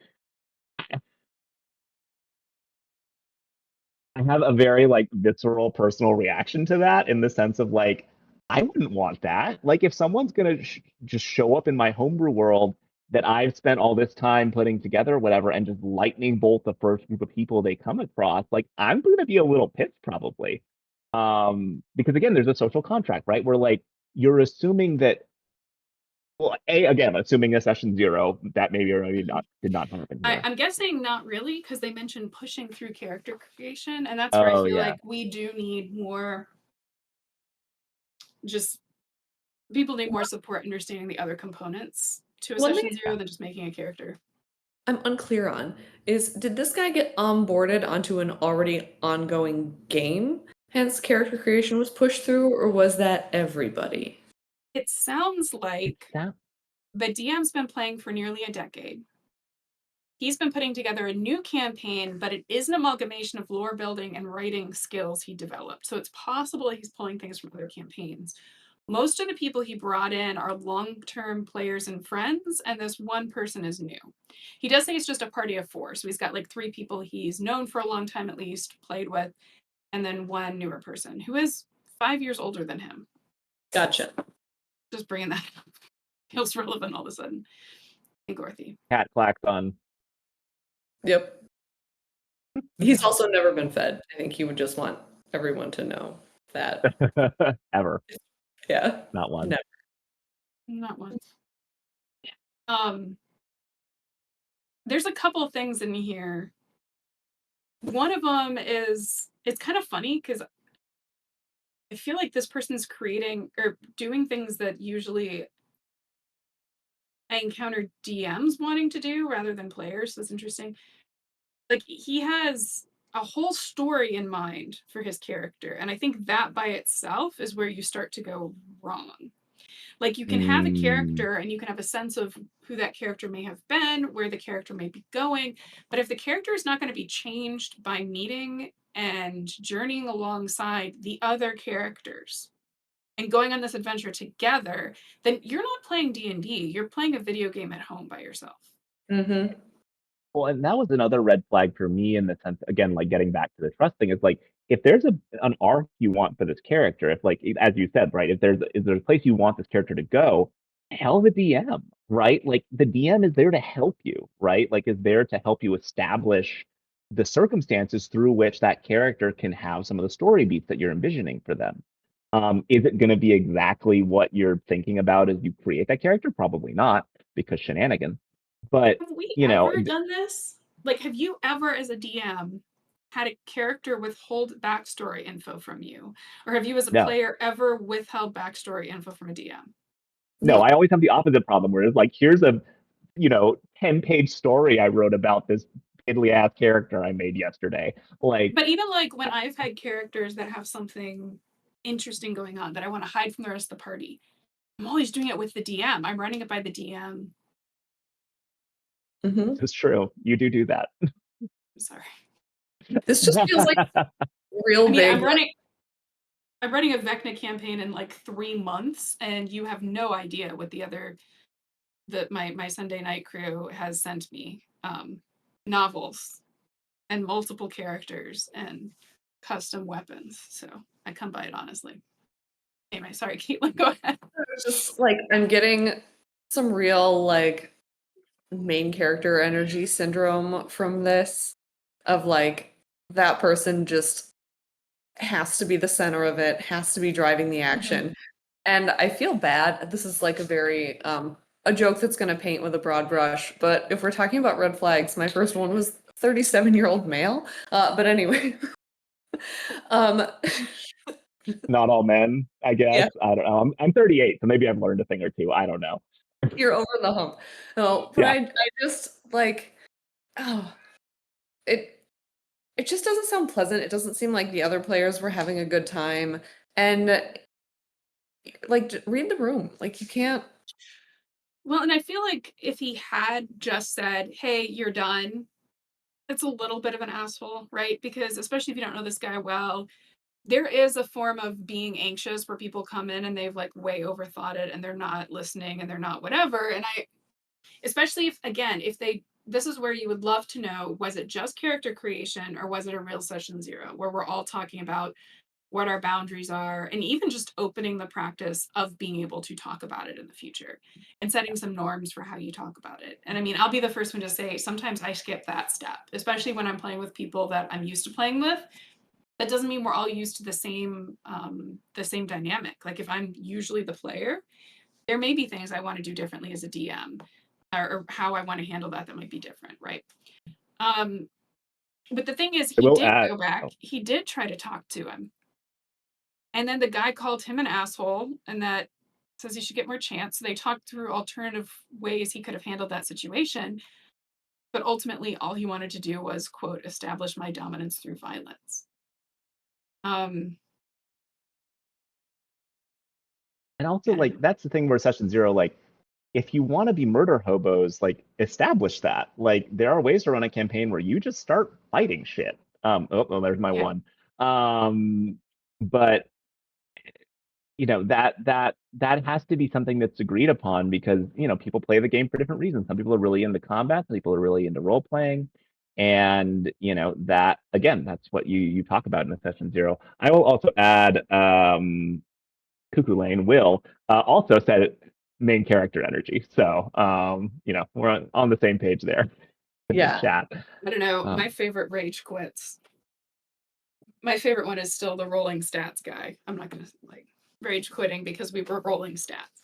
I have a very like visceral personal reaction to that in the sense of like I wouldn't want that. Like if someone's gonna just show up in my homebrew world that I've spent all this time putting together, whatever, and just lightning bolt the first group of people they come across, like I'm going to be a little pissed probably. Because again, there's a social contract, right? Where like you're assuming that, well, again, assuming a session 0, that maybe or maybe not did not happen here. I'm guessing not really, because they mentioned pushing through character creation, and that's where I Oh, feel yeah. like we do need more. Just people need more support understanding the other components to a One session thing 0 than just making a character. I'm unclear on is, did this guy get onboarded onto an already ongoing game, hence character creation was pushed through, or was that everybody? It sounds like That the DM's been playing for nearly a decade. He's been putting together a new campaign, but it is an amalgamation of lore building and writing skills he developed. So it's possible he's pulling things from other campaigns. Most of the people he brought in are long-term players and friends, and this one person is new. He does say it's just a party of 4, so he's got like 3 people he's known for a long time at least, played with, and then one newer person who is 5 years older than him. Gotcha. Just bringing that up. Feels relevant all of a sudden. Hey, Gorthy. cat clacked on. Yep. He's also never been fed. I think he would just want everyone to know that. Ever. Yeah. Not one. Never. Not once. There's a couple of things in here. One of them is, it's kind of funny because I feel like this person's creating or doing things that usually I encounter DMs wanting to do rather than players. So it's interesting. Like he has a whole story in mind for his character. And I think that by itself is where you start to go wrong. Like you can have a character and you can have a sense of who that character may have been, where the character may be going. But if the character is not going to be changed by meeting and journeying alongside the other characters and going on this adventure together, then you're not playing D&D. You're playing a video game at home by yourself. Mm-hmm. Well, and that was another red flag for me in the sense, again, like getting back to the trust thing, is like if there's an arc you want for this character, if like as you said, right, if there's a place you want this character to go, tell the DM, right? Like the DM is there to help you, right? Like is there to help you establish the circumstances through which that character can have some of the story beats that you're envisioning for them. Is it going to be exactly what you're thinking about as you create that character? Probably not, because shenanigans. But Have we you know, ever done this? Like, have you ever, as a DM, had a character withhold backstory info from you? Or have you, as a no, player, ever withheld backstory info from a DM? no, I always have the opposite problem where it's like, here's a, 10-page story I wrote about this piddly ass character I made yesterday. Like, But even like when I've had characters that have something interesting going on that I want to hide from the rest of the party, I'm always doing it with the DM. I'm running it by the DM. Mm-hmm. it's true. You do that. I'm sorry. This just feels like real I mean, big. I'm running a Vecna campaign in like 3 months, and you have no idea what my Sunday night crew has sent me. Novels and multiple characters and custom weapons. So I come by it honestly. Anyway, sorry, Caitlin, go ahead. Just like I'm getting some real like main character energy syndrome from this, of like that person just has to be the center of it, has to be driving the action. And I feel bad. This is like a very a joke that's going to paint with a broad brush, but if we're talking about red flags, my first one was 37-year-old male. But anyway. Not all men, I guess. Yeah. I don't know. I'm 38, so maybe I've learned a thing or two. I don't know. You're over the hump. No, but Yeah. I just like, oh, it just doesn't sound pleasant. It doesn't seem like the other players were having a good time. And like read the room. Like you can't. Well, and I feel like if he had just said, "Hey, you're done," it's a little bit of an asshole, right? Because especially if you don't know this guy well, there is a form of being anxious where people come in and they've like way overthought it and they're not listening and they're not whatever. And especially if this is where you would love to know, was it just character creation or was it a real session 0 where we're all talking about what our boundaries are, and even just opening the practice of being able to talk about it in the future and setting some norms for how you talk about it. And I mean, I'll be the first one to say sometimes I skip that step, especially when I'm playing with people that I'm used to playing with. That doesn't mean we're all used to the same dynamic. Like if I'm usually the player, there may be things I want to do differently as a DM, or how I want to handle that might be different, right? But the thing is, I he will did add. go back. Oh, He did try to talk to him. And then the guy called him an asshole, and that says he should get more chance. So they talked through alternative ways he could have handled that situation. But ultimately, all he wanted to do was, quote, establish my dominance through violence. and also, I don't like, know. that's the thing where session 0, like, if you want to be murder hobos, like, establish that. Like, there are ways to run a campaign where you just start fighting shit. Oh, there's my Yeah. one. But you know, that has to be something that's agreed upon, because you know, people play the game for different reasons. Some people are really into combat, some people are really into role playing, and you know, that again, that's what you talk about in a session 0. I will also add, Cuckoo Lane Will also said main character energy, so you know, we're on the same page there in the Yeah. chat. I don't know. Um, My favorite rage quits. My favorite one is still the rolling stats guy. I'm not gonna like rage quitting because we were rolling stats.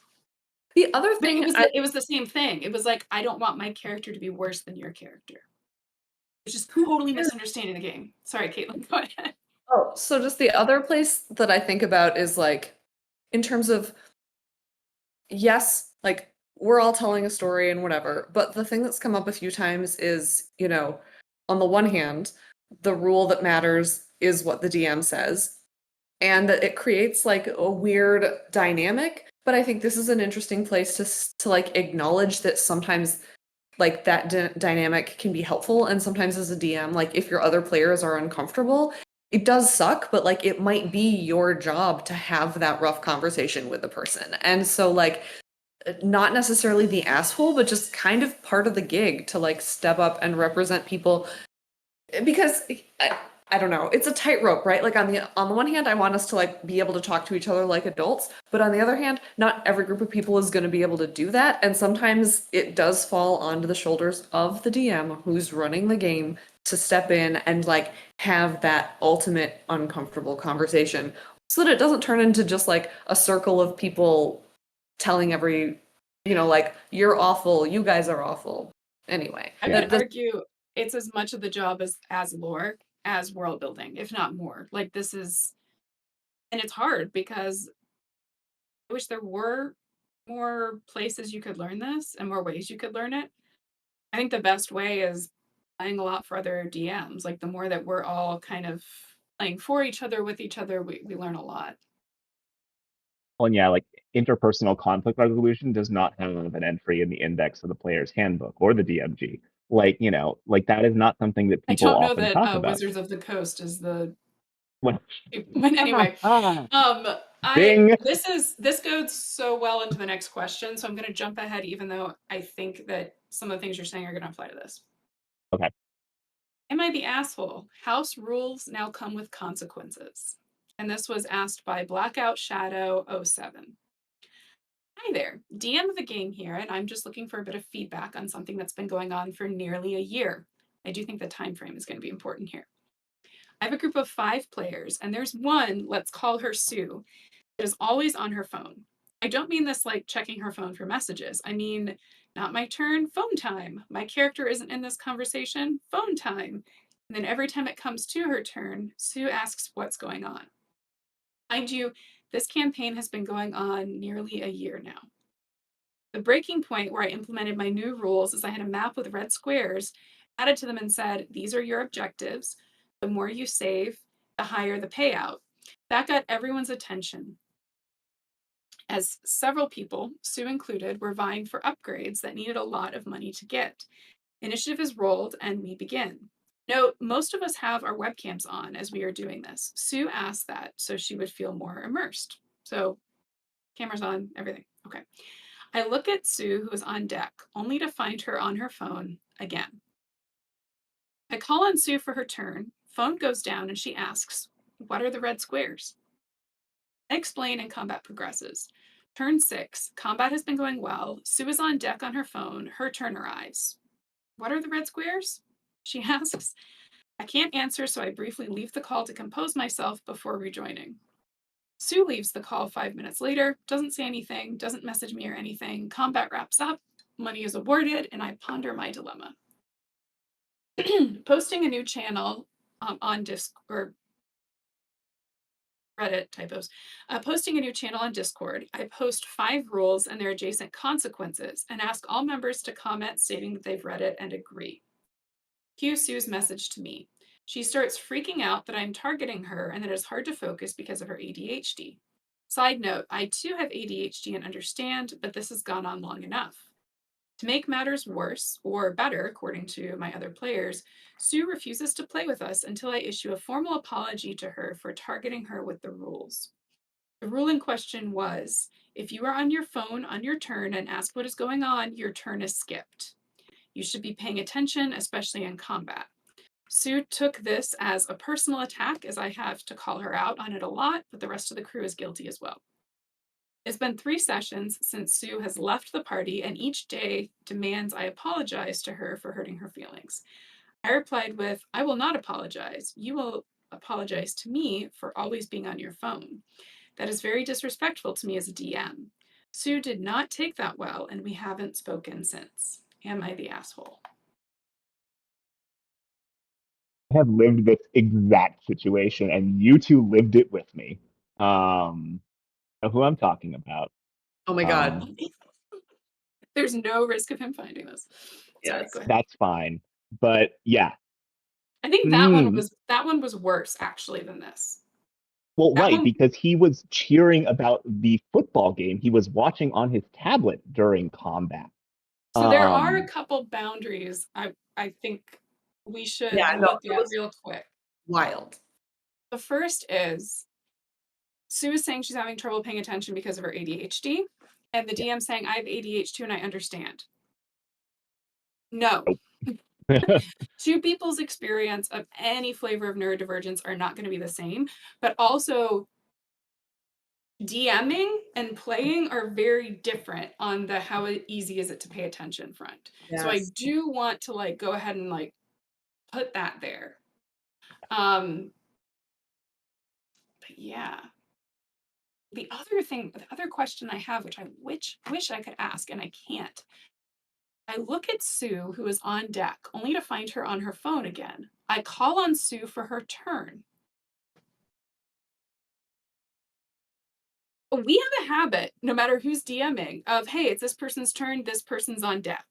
The other But thing it was the same thing. It was like, I don't want my character to be worse than your character. It's just totally misunderstanding the game. Sorry, Caitlin, go ahead. Oh, so just the other place that I think about is like, in terms of, yes, like we're all telling a story and whatever, but the thing that's come up a few times is, you know, on the one hand, the rule that matters is what the DM says, and that it creates like a weird dynamic. But I think this is an interesting place to like acknowledge that sometimes like that dynamic can be helpful, and sometimes as a DM, like if your other players are uncomfortable, it does suck, but like it might be your job to have that rough conversation with the person. And so like, not necessarily the asshole, but just kind of part of the gig to like step up and represent people, because I don't know, it's a tightrope, right? Like on the one hand, I want us to like be able to talk to each other like adults, but on the other hand, not every group of people is going to be able to do that, and sometimes it does fall onto the shoulders of the DM who's running the game to step in and like have that ultimate uncomfortable conversation, so that it doesn't turn into just like a circle of people telling every, you know, like, you're awful, you guys are awful. Anyway, I would argue it's as much of the job as lore as world building, if not more. Like this is, and it's hard because I wish there were more places you could learn this and more ways you could learn it. I think the best way is playing a lot for other DMs. Like the more that we're all kind of playing for each other, with each other, we learn a lot. and yeah, like interpersonal conflict resolution does not have an entry in the index of the player's handbook or the DMG. Like, you know, like that is not something that I people don't know often talk that about. Wizards of the Coast is the. When, But anyway, Ding. This goes so well into the next question, so I'm going to jump ahead, even though I think that some of the things you're saying are going to apply to this. Okay. Am I the asshole? House rules now come with consequences. And this was asked by Blackout Shadow 07. Hi there, DM of the game here, and I'm just looking for a bit of feedback on something that's been going on for nearly a year. I do think the time frame is going to be important here. I have a group of 5 players, and there's one, let's call her Sue, that is always on her phone. I don't mean this like checking her phone for messages. I mean, not my turn, phone time. My character isn't in this conversation, phone time. And then every time it comes to her turn, Sue asks what's going on. Mind you, this campaign has been going on nearly a year now. The breaking point where I implemented my new rules is I had a map with red squares added to them and said, these are your objectives. The more you save, the higher the payout. That got everyone's attention, as several people, Sue included, were vying for upgrades that needed a lot of money to get. Initiative is rolled and we begin. Note, most of us have our webcams on as we are doing this. Sue asked that so she would feel more immersed. So, cameras on, everything. Okay. I look at Sue, who is on deck, only to find her on her phone again. I call on Sue for her turn. Phone goes down and she asks, What are the red squares? I explain and combat progresses. Turn 6. Combat has been going well. Sue is on deck on her phone. Her turn arrives. What are the red squares? She asks. I can't answer, so I briefly leave the call to compose myself before rejoining. Sue leaves the call 5 minutes later, doesn't say anything, doesn't message me or anything. Combat wraps up, money is awarded, and I ponder my dilemma. Posting a new channel on Discord, Reddit typos. Posting a new channel on Discord, I post 5 rules and their adjacent consequences and ask all members to comment stating that they've read it and agree. Cue Sue's message to me. She starts freaking out that I'm targeting her and that it's hard to focus because of her ADHD. Side note, I too have ADHD and understand, but this has gone on long enough. To make matters worse, or better, according to my other players, Sue refuses to play with us until I issue a formal apology to her for targeting her with the rules. The rule in question was, if you are on your phone on your turn and ask what is going on, your turn is skipped. You should be paying attention, especially in combat. Sue took this as a personal attack, as I have to call her out on it a lot, but the rest of the crew is guilty as well. It's been 3 sessions since Sue has left the party, and each day demands I apologize to her for hurting her feelings. I replied with, I will not apologize. You will apologize to me for always being on your phone. That is very disrespectful to me as a DM. Sue did not take that well, and we haven't spoken since. Am I the asshole? I have lived this exact situation, and you two lived it with me. Who I'm talking about. Oh my god. There's no risk of him finding this. Sorry, Yes. go ahead. That's fine. But yeah. I think that one was worse actually than this. Well, That right, one- because he was cheering about the football game. He was watching on his tablet during combat. So there are a couple boundaries I think we should look at real quick. Wild. The first is Sue is saying she's having trouble paying attention because of her ADHD, and the DM saying I have ADHD and I understand. No. Two people's experience of any flavor of neurodivergence are not going to be the same, but also DMing and playing are very different on the how easy is it to pay attention front. Yes. So I do want to go ahead and put that there. But yeah. The other question I have, which I wish I could ask and I can't. I look at Sue, who is on deck, only to find her on her phone again. I call on Sue for her turn. We have a habit, no matter who's DMing, of, hey, it's this person's turn, this person's on deck.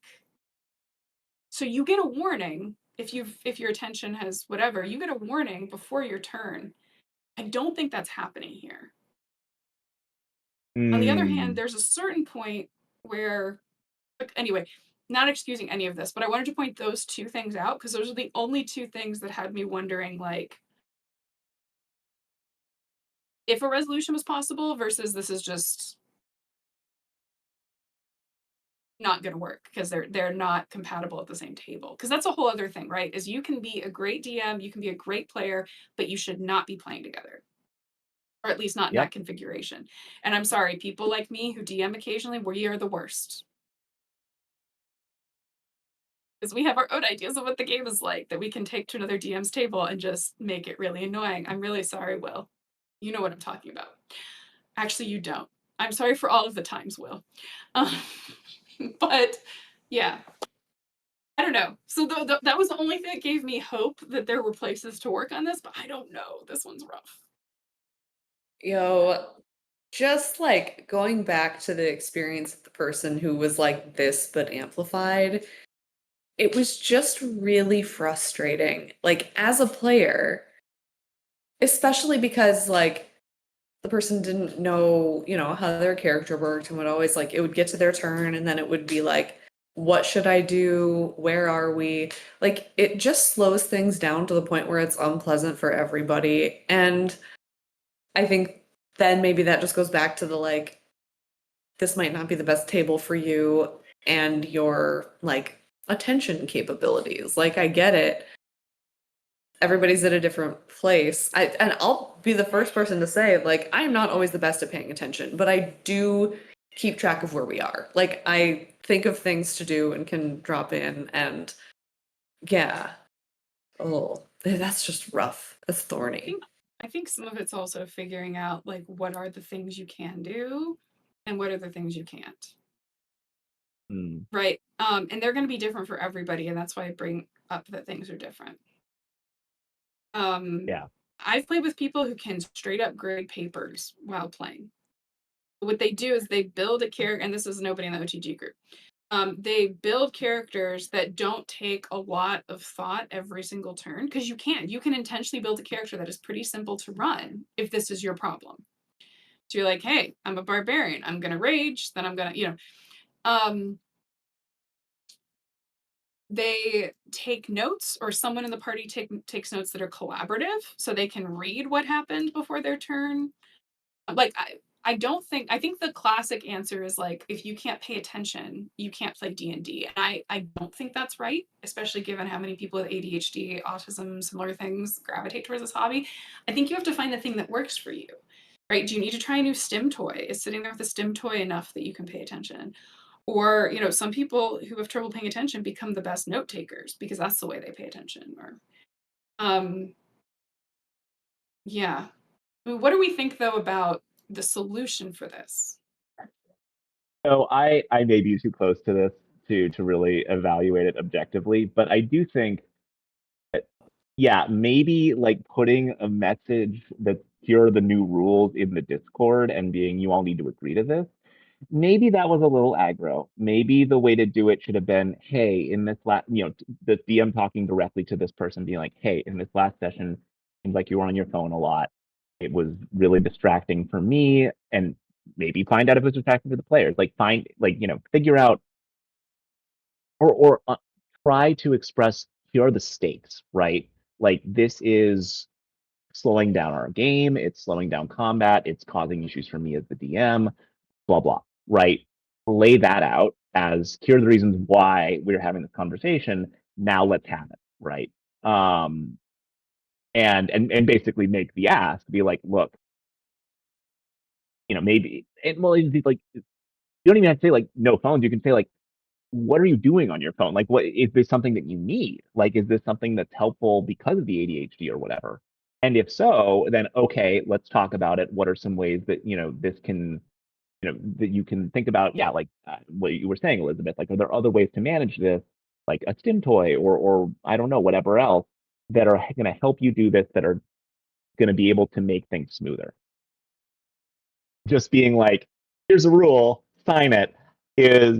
So you get a warning if your attention has whatever, you get a warning before your turn. I don't think that's happening here. On the other hand, there's a certain point where, anyway, not excusing any of this, but I wanted to point those 2 things out because those are the only 2 things that had me wondering, if a resolution was possible versus this is just not going to work because they're not compatible at the same table. Because that's a whole other thing, right? Is you can be a great DM, you can be a great player, but you should not be playing together. Or at least not in that configuration. And I'm sorry, people like me who DM occasionally, we are the worst. Because we have our own ideas of what the game is like that we can take to another DM's table and just make it really annoying. I'm really sorry, Will. You know what I'm talking about. Actually, you don't. I'm sorry for all of the times, Will. But yeah, I don't know. So that was the only thing that gave me hope that there were places to work on this, but I don't know. This one's rough. Yo, just going back to the experience of the person who was like this but amplified, it was just really frustrating. As a player, especially because the person didn't know, how their character worked and would always it would get to their turn and then it would be what should I do? Where are we? It just slows things down to the point where it's unpleasant for everybody. And I think then maybe that just goes back to the this might not be the best table for you and your attention capabilities. I get it. everybody's at a different place. And I'll be the first person to say, like, I'm not always the best at paying attention, but I do keep track of where we are. Like, I think of things to do and can drop in, and yeah. Oh, that's just rough. That's thorny. I think some of it's also figuring out like what are the things you can do and what are the things you can't. Right. And they're going to be different for everybody, and that's why I bring up that things are different. Yeah. I've played with people who can straight up grade papers while playing. What they do is they build a character, and this is nobody in the OTG group. They build characters that don't take a lot of thought every single turn, because you can intentionally build a character that is pretty simple to run if this is your problem. So you're like, hey, I'm a barbarian, I'm gonna rage, then I'm gonna, they take notes, or someone in the party takes notes that are collaborative, so they can read what happened before their turn. Like, I think the classic answer is like, if you can't pay attention, you can't play D&D. And I don't think that's right, especially given how many people with ADHD, autism, similar things gravitate towards this hobby. I think you have to find the thing that works for you, right? Do you need to try a new stim toy? Is sitting there with a stim toy enough that you can pay attention? Or, some people who have trouble paying attention become the best note takers because that's the way they pay attention. Or, yeah. I mean, what do we think though about the solution for this? So I may be too close to this to really evaluate it objectively, but I do think that, yeah, maybe like putting a message that here are the new rules in the Discord and being you all need to agree to this. Maybe that was a little aggro. Maybe the way to do it should have been, hey, in this last, the DM talking directly to this person, being like, hey, in this last session, seems like you were on your phone a lot. It was really distracting for me, and maybe find out if it's distracting for the players. Like figure out or try to express here are the stakes, right? Like this is slowing down our game, it's slowing down combat, it's causing issues for me as the DM, blah blah, right? Lay that out as here are the reasons why we're having this conversation. Now let's have it, right? And basically make the ask, be like, look, maybe it's like you don't even have to say like no phones. You can say like, what are you doing on your phone? Like, what is this something that you need? Like, is this something that's helpful because of the ADHD or whatever? And if so, then okay, let's talk about it. What are some ways that this can that you can think about? Yeah, like what you were saying, Elizabeth. Like, are there other ways to manage this, like a stim toy or I don't know, whatever else that are going to help you do this, that are going to be able to make things smoother? Just being like, here's a rule, sign it, is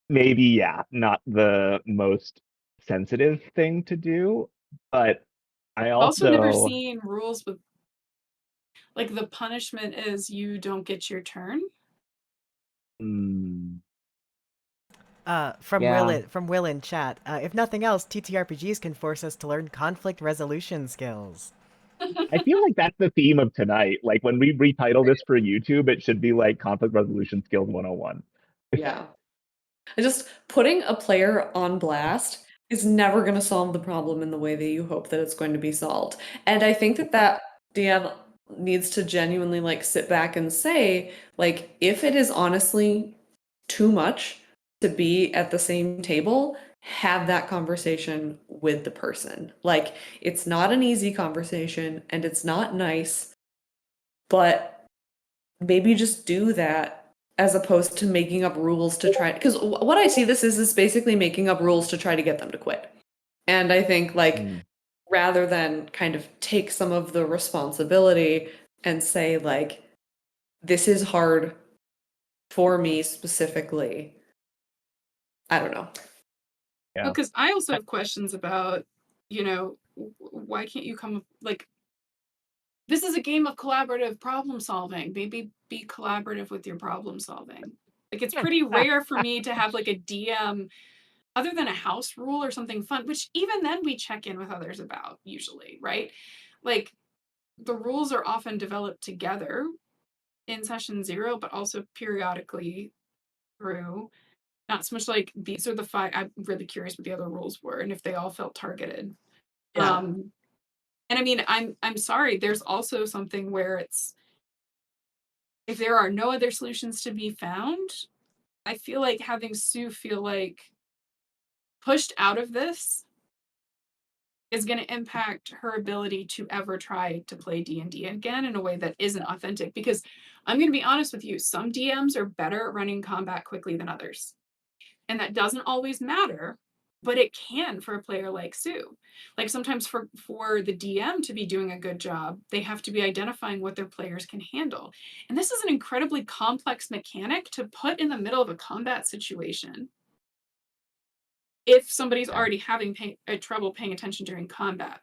maybe, yeah, not the most sensitive thing to do. But I I've also never also, seen rules with like the punishment is you don't get your turn. yeah, From Will in chat, if nothing else, TTRPGs can force us to learn conflict resolution skills. I feel like that's the theme of tonight. Like when we retitle this for YouTube, it should be like conflict resolution skills 101. Yeah. Just putting a player on blast is never going to solve the problem in the way that you hope that it's going to be solved. And I think that DM needs to genuinely like sit back and say, like, if it is honestly too much to be at the same table, have that conversation with the person. Like, it's not an easy conversation and it's not nice, but maybe just do that as opposed to making up rules to try, because what I see this is basically making up rules to try to get them to quit. And I think like rather than kind of take some of the responsibility and say like, this is hard for me specifically, I don't know. Yeah. Because I also have questions about, why can't you come like, this is a game of collaborative problem solving. Maybe be collaborative with your problem solving. Like, it's pretty rare for me to have like a DM other than a house rule or something fun, which even then we check in with others about usually, right? Like, the rules are often developed together in session 0, but also periodically through. Not so much like these are the 5. I'm really curious what the other rules were and if they all felt targeted. Yeah. And I mean, I'm sorry, there's also something where it's, if there are no other solutions to be found, I feel like having Sue feel like pushed out of this is going to impact her ability to ever try to play D&D again in a way that isn't authentic. Because I'm going to be honest with you, some DMs are better at running combat quickly than others. And that doesn't always matter, but it can for a player like Sue. Like sometimes for the DM to be doing a good job, they have to be identifying what their players can handle. And this is an incredibly complex mechanic to put in the middle of a combat situation if somebody's already having trouble paying attention during combat.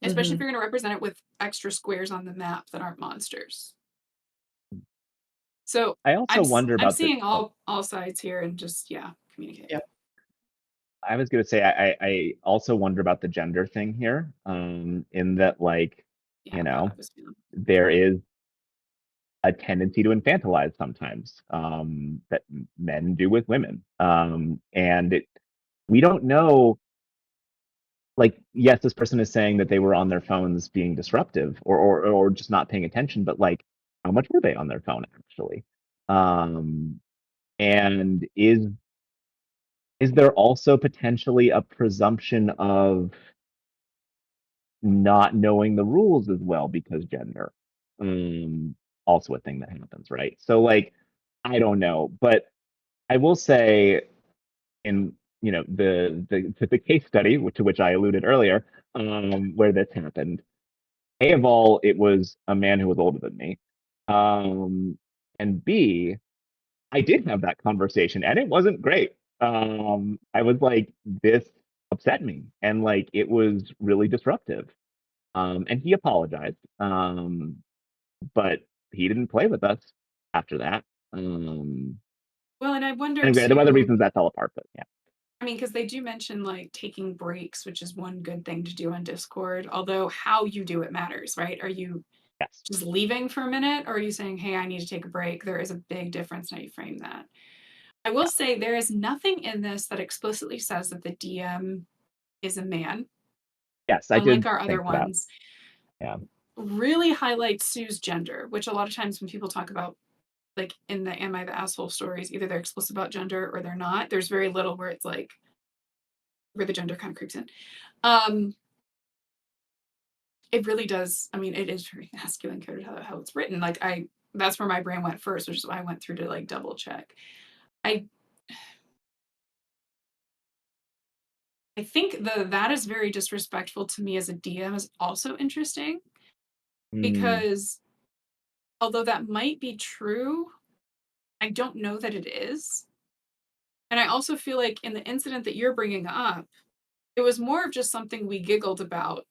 Especially if you're going to represent it with extra squares on the map that aren't monsters. So I also wonder I'm about seeing all sides here and just, communicate. Yep. I was gonna say I also wonder about the gender thing here, in that like, Yeah, you that's what know, I was feeling. there is a tendency to infantilize sometimes, that men do with women. And we don't know, like, yes, this person is saying that they were on their phones being disruptive or just not paying attention, but like, how much were they on their phone actually? And is there also potentially a presumption of not knowing the rules as well because gender? Also a thing that happens, right? So like, I don't know, but I will say in, the case study to which I alluded earlier, where this happened, A of all, it was a man who was older than me. And B, I did have that conversation and it wasn't great. I was like, this upset me and like it was really disruptive. And he apologized. But he didn't play with us after that. Well, and I wonder And there were other too, reasons that fell apart, but yeah. I mean, because they do mention like taking breaks, which is one good thing to do on Discord, although how you do it matters, right? Are you Yes. just leaving for a minute or are you saying, hey, I need to take a break? There is a big difference in how you frame that. I will say there is nothing in this that explicitly says that the DM is a man. Yes, I Unlike did our other think that. ones. Yeah. Really highlights Sue's gender, which a lot of times when people talk about like in the Am I the Asshole stories, either they're explicit about gender or they're not. There's very little where it's like where the gender kind of creeps in. It really does. I mean, it is very masculine coded how it's written. Like that's where my brain went first, which is why I went through to like double check. I think that is very disrespectful to me as a DM is also interesting because although that might be true, I don't know that it is. And I also feel like in the incident that you're bringing up, it was more of just something we giggled about.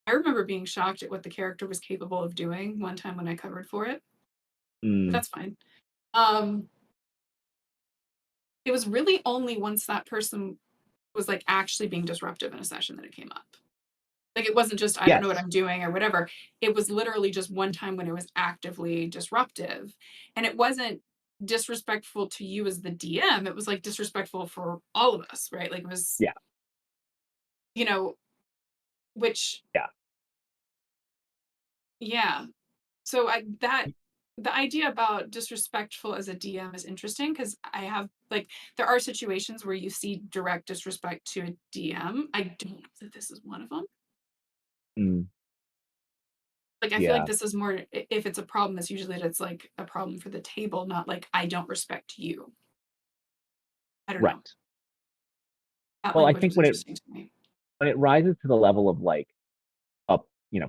I remember being shocked at what the character was capable of doing one time when I covered for it. But that's fine. It was really only once that person was like actually being disruptive in a session that it came up. Like it wasn't just I don't know what I'm doing or whatever. It was literally just one time when it was actively disruptive. And it wasn't disrespectful to you as the DM. It was like disrespectful for all of us, right? Like it was, which So the idea about disrespectful as a DM is interesting because I have like there are situations where you see direct disrespect to a DM. I don't know that this is one of them. Like I feel like this is more if it's a problem, it's usually that it's like a problem for the table, not like I don't respect you. I don't know. That Well, I language think was interesting to me. when it rises to the level of like a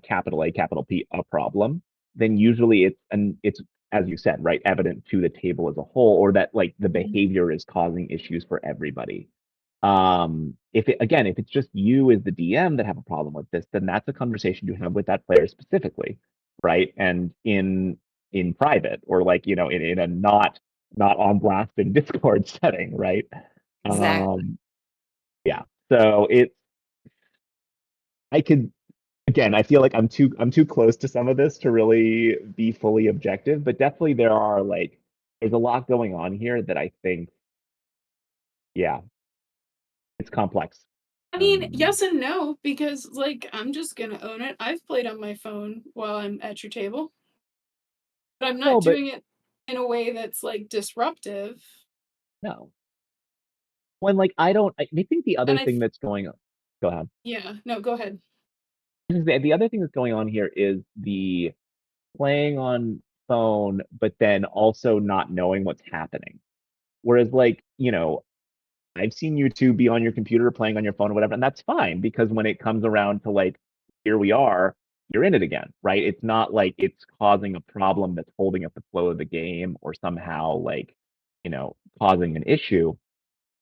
capital A, capital P, a problem, then usually it's as you said, right, evident to the table as a whole, or that like the behavior is causing issues for everybody. If it's just you as the DM that have a problem with this, then that's a conversation you have with that player specifically, right? And in private or like, in a not on blast in Discord setting, right? Exactly. Yeah. So I could again, I feel like I'm too close to some of this to really be fully objective, but definitely there's a lot going on here that I think, it's complex. I mean, yes and no, because like I'm just gonna own it. I've played on my phone while I'm at your table, but I'm not No, but doing it in a way that's like disruptive. no. When like I think the other And I, thing that's going on. Go ahead. yeah, no, go ahead. The other thing that's going on here is the playing on phone, but then also not knowing what's happening. Whereas, like, I've seen you two be on your computer playing on your phone or whatever, and that's fine because when it comes around to like, here we are, you're in it again, right? It's not like it's causing a problem that's holding up the flow of the game or somehow like, causing an issue.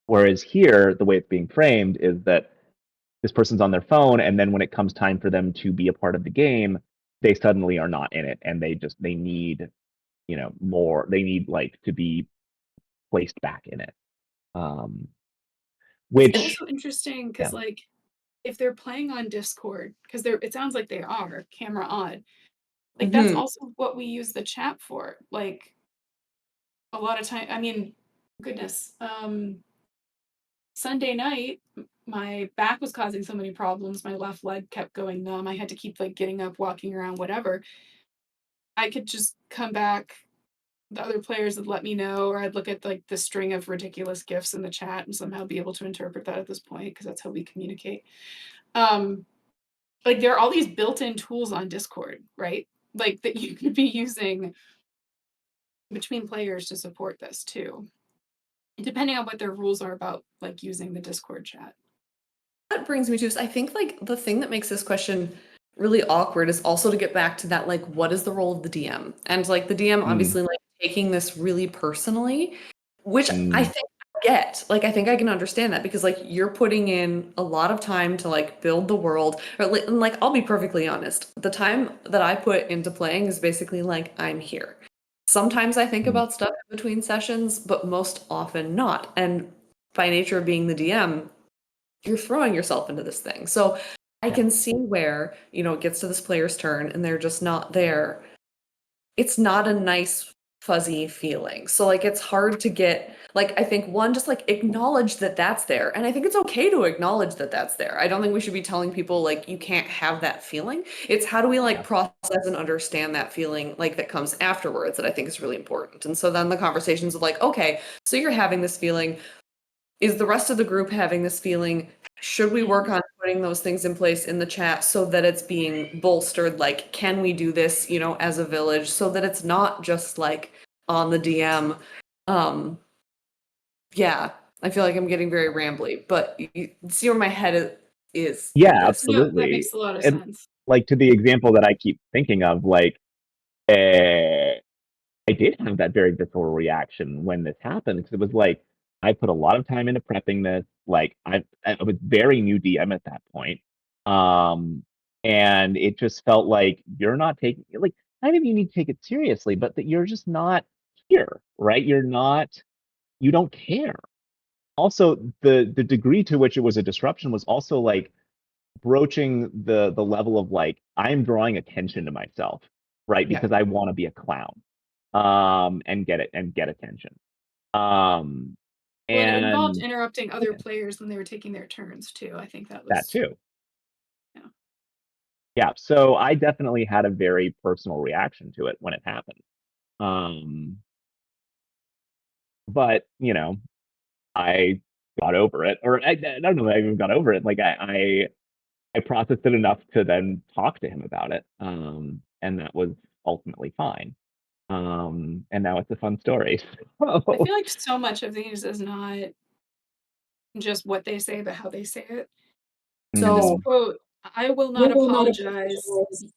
Whereas here, the way it's being framed is that this person's on their phone, and then when it comes time for them to be a part of the game, they suddenly are not in it, and they need, more. They need like to be placed back in it. Um, It's which, also interesting yeah. because like if they're playing on Discord, because it sounds like they are camera on, like that's Mhm. also what we use the chat for. Like a lot of time, I mean, goodness, Sunday night, my back was causing so many problems. My left leg kept going numb. I had to keep like getting up, walking around, whatever. I could just come back. The other players would let me know, or I'd look at like the string of ridiculous gifs in the chat and somehow be able to interpret that at this point because that's how we communicate. Um, like there are all these built-in tools on Discord, right? Like that you could be using between players to support this too, depending on what their rules are about like using the Discord chat. That brings me to is I think like the thing that makes this question really awkward is also to get back to that like what is the role of the DM? And like the DM Mm, obviously like taking this really personally, which I mm, think I get. Like I think I can understand that because like you're putting in a lot of time to like build the world or and like I'll be perfectly honest. The time that I put into playing is basically like I'm here. Sometimes I think mm, about stuff in between sessions, but most often not. And by nature of being the DM, you're throwing yourself into this thing. So I yeah. can see where, it gets to this player's turn and they're just not there. It's not a nice, fuzzy feeling. So, like, it's hard to get, like, I think one, just like acknowledge that that's there. And I think it's okay to acknowledge that that's there. I don't think we should be telling people, like, you can't have that feeling. It's how do we, like, Yeah. process and understand that feeling, like, that comes afterwards that I think is really important. And so then the conversations of, like, okay, so you're having this feeling. Is the rest of the group having this feeling? Should we work on putting those things in place in the chat so that it's being bolstered? Like, can we do this, as a village so that it's not just like on the DM? Um, yeah, I feel like I'm getting very rambly, but you see where my head is with Yeah, this. No, that absolutely. makes a lot of And sense. like to the example that I keep thinking of, like, uh, I did have that very visceral reaction when this happened because it was like I put a lot of time into prepping this. Like I was very new DM at that point. And it just felt like you're not taking like not even you need to take it seriously, but that you're just not here, right? You don't care. Also, the degree to which it was a disruption was also like broaching the level of like I'm drawing attention to myself, right? Yeah. Because I want to be a clown, and get attention. Um, Well, and it involved and interrupting other yeah, players when they were taking their turns too. I think that that was, too. yeah. Yeah, so I definitely had a very personal reaction to it when it happened. Um, but I got over it, or I don't know if I even got over it. Like I processed it enough to then talk to him about it, and that was ultimately fine. And now it's a fun story. I So, feel like so much of these is not just what they say, but how they say it. So this mm, So, quote, I will we not will not apologize. apologize.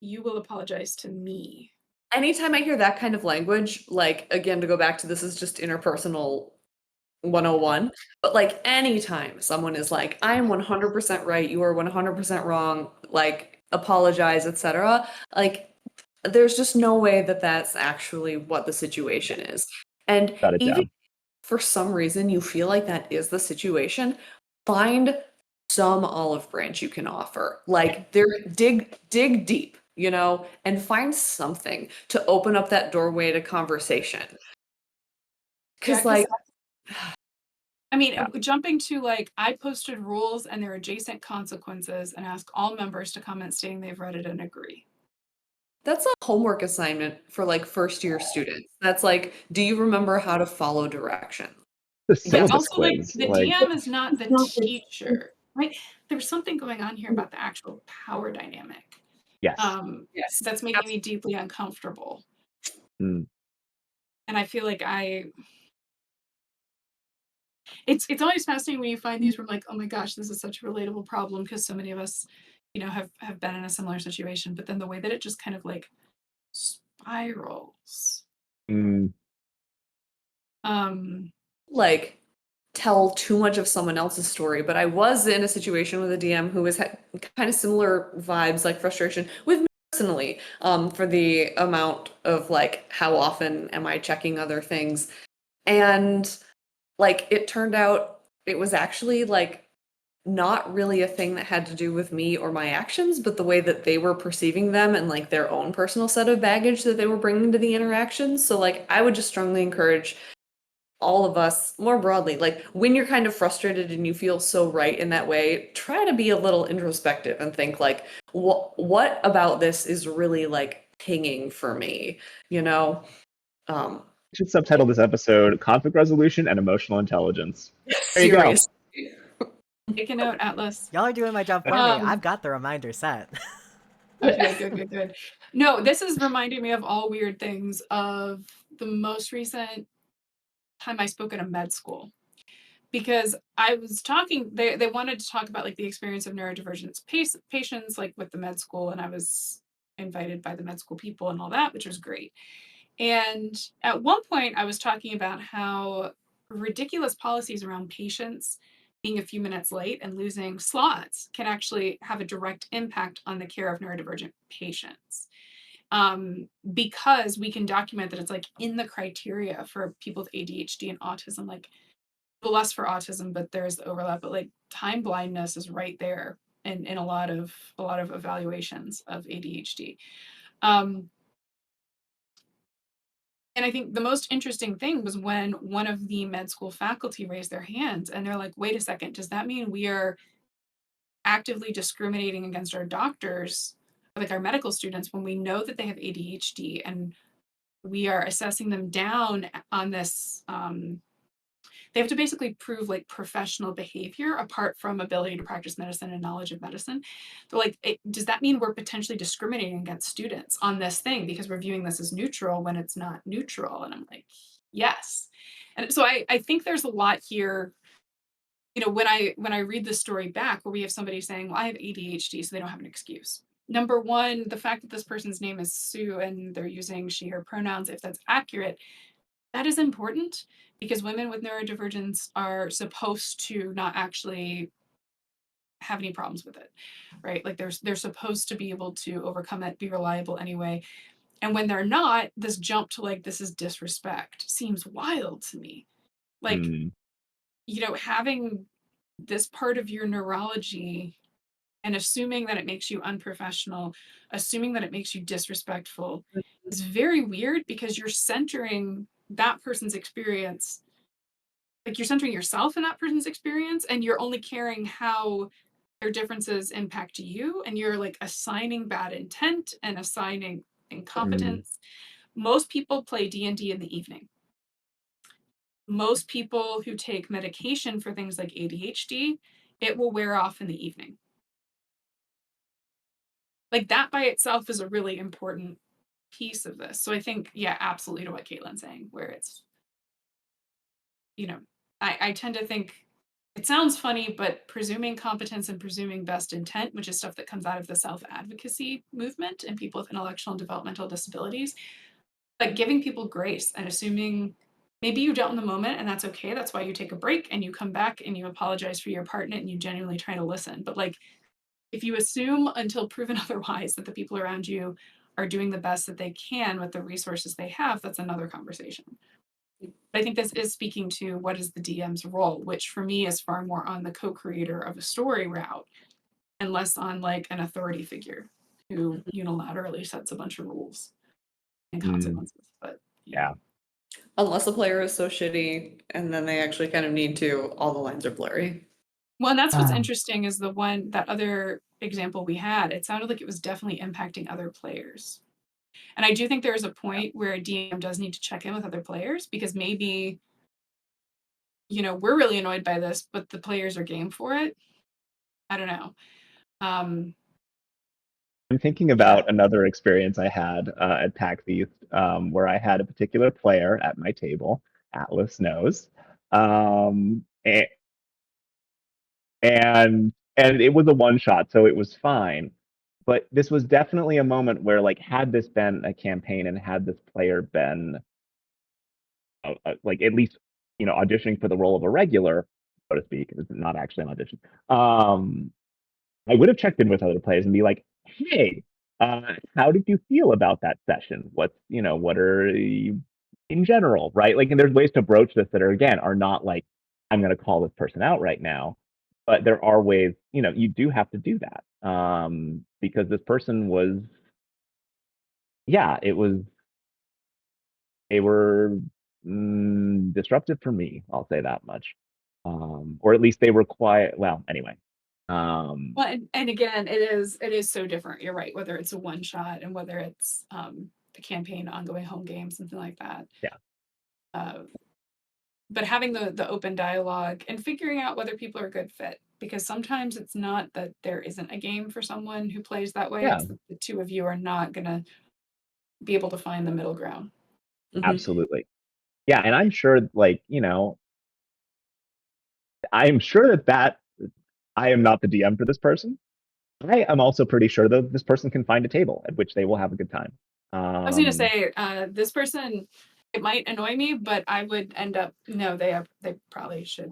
You will apologize to me. Anytime I hear that kind of language, like again, to go back to this is just interpersonal 101, but like anytime someone is like I'm 100% right, you are 100% wrong, like apologize, etc., like there's just no way that that's actually what the situation is. And shut it even down. if for some reason you feel like that is the situation, find some olive branch you can offer. Like there dig deep, and find something to open up that doorway to conversation. Yeah, Cuz because like I mean, Yeah. jumping to like, I posted rules and their adjacent consequences and ask all members to comment stating they've read it and agree. That's a homework assignment for like first year students. That's like, do you remember how to follow directions? The Yeah, syllabus also like quiz. the Like, DM is not the teacher, right? There's something going on here about the actual power dynamic. yes. Yes. That's making me deeply uncomfortable. Mm. And I feel like it's always fascinating when you find these where I'm like, oh my gosh, this is such a relatable problem because so many of us, you know, have been in a similar situation. But then the way that it just kind of like spirals. Mm. Like tell too much of someone else's story, but I was in a situation with a DM who was kind of similar vibes, like frustration with me personally, for the amount of like how often am I checking other things, and like it turned out it was actually like not really a thing that had to do with me or my actions, but the way that they were perceiving them and like their own personal set of baggage that they were bringing to the interactions. So like I would just strongly encourage all of us more broadly, like when you're kind of frustrated and you feel so right in that way, try to be a little introspective and think like what about this is really like pinging for me, you know? Should subtitle this episode "Conflict Resolution and Emotional Intelligence." There you go. Serious. Take a note, Atlas. Y'all are doing my job for me. I've got the reminder set. Okay, good. No, this is reminding me of all weird things of the most recent time I spoke at a med school. Because I was talking, they wanted to talk about like the experience of neurodivergent patients like with the med school, and I was invited by the med school people and all that, which was great. And at one point I was talking about how ridiculous policies around patients being a few minutes late and losing slots can actually have a direct impact on the care of neurodivergent patients. Because we can document that it's like in the criteria for people with ADHD and autism, like less for autism, but there's the overlap. But like time blindness is right there in a lot of evaluations of ADHD. And I think the most interesting thing was when one of the med school faculty raised their hands and they're like, wait a second, does that mean we are actively discriminating against our doctors, like our medical students, when we know that they have ADHD and we are assessing them down on this? They have to basically prove like professional behavior apart from ability to practice medicine and knowledge of medicine. They're like, does that mean we're potentially discriminating against students on this thing because we're viewing this as neutral when it's not neutral? And I'm like, yes. And so I think there's a lot here. You know, when I read this story back where we have somebody saying, well, I have ADHD, so they don't have an excuse. Number one, the fact that this person's name is Sue and they're using she, her pronouns, if that's accurate, that is important because women with neurodivergence are supposed to not actually have any problems with it, right? Like they're supposed to be able to overcome it, be reliable anyway. And when they're not, this jump to like, this is disrespect seems wild to me. Like, Mm. you know, having this part of your neurology and assuming that it makes you unprofessional, assuming that it makes you disrespectful is very weird because you're centering that person's experience. Like you're centering yourself in that person's experience and you're only caring how their differences impact you, and you're like assigning bad intent and assigning Mm. incompetence. Most people play D&D in the evening. Most people who take medication for things like ADHD, it will wear off in the evening. Like that by itself is a really important piece of this. So I think, yeah, absolutely to what Caitlin's saying, where it's, you know, I tend to think it sounds funny, but presuming competence and presuming best intent, which is stuff that comes out of the self-advocacy movement and people with intellectual and developmental disabilities, like giving people grace and assuming maybe you don't in the moment and that's okay. That's why you take a break and you come back and you apologize for your part in it and you genuinely try to listen. But like if you assume until proven otherwise that the people around you are doing the best that they can with the resources they have, that's another conversation. I think this is speaking to what is the DM's role, which for me is far more on the co-creator of a story route and less on like an authority figure who unilaterally sets a bunch of rules and Mm. consequences. But Yeah. Unless the player is so shitty, and then they actually kind of need to, all the lines are blurry. Well, and that's what's interesting is that other example we had, it sounded like it was definitely impacting other players. And I do think there is a point where a DM does need to check in with other players because maybe, we're really annoyed by this, but the players are game for it. I don't know. I'm thinking about another experience I had at PAX East, where I had a particular player at my table, Atlas knows, and it was a one shot, so it was fine. But this was definitely a moment where, like, had this been a campaign and had this player been like at least auditioning for the role of a regular, so to speak, it's not actually an audition. I would have checked in with other players and be like, hey, how did you feel about that session? What are you in general, right? Like, and there's ways to broach this that are not like, I'm going to call this person out right now, but there are ways, you do have to do that, because this person was, they were disruptive for me. I'll say that much, or at least they were quiet. Well, anyway. Well, and again, it is so different. You're right. Whether it's a one shot and whether it's the campaign, ongoing home game, something like that. Yeah. But having the open dialogue and figuring out whether people are a good fit, because sometimes it's not that there isn't a game for someone who plays that way. Yeah. It's that the two of you are not gonna be able to find the middle ground. Absolutely. Yeah, and I'm sure, like, I'm sure that I am not the DM for this person. I am also pretty sure that this person can find a table at which they will have a good time. I was gonna say, this person, it might annoy me, but I would end up, no, they probably should.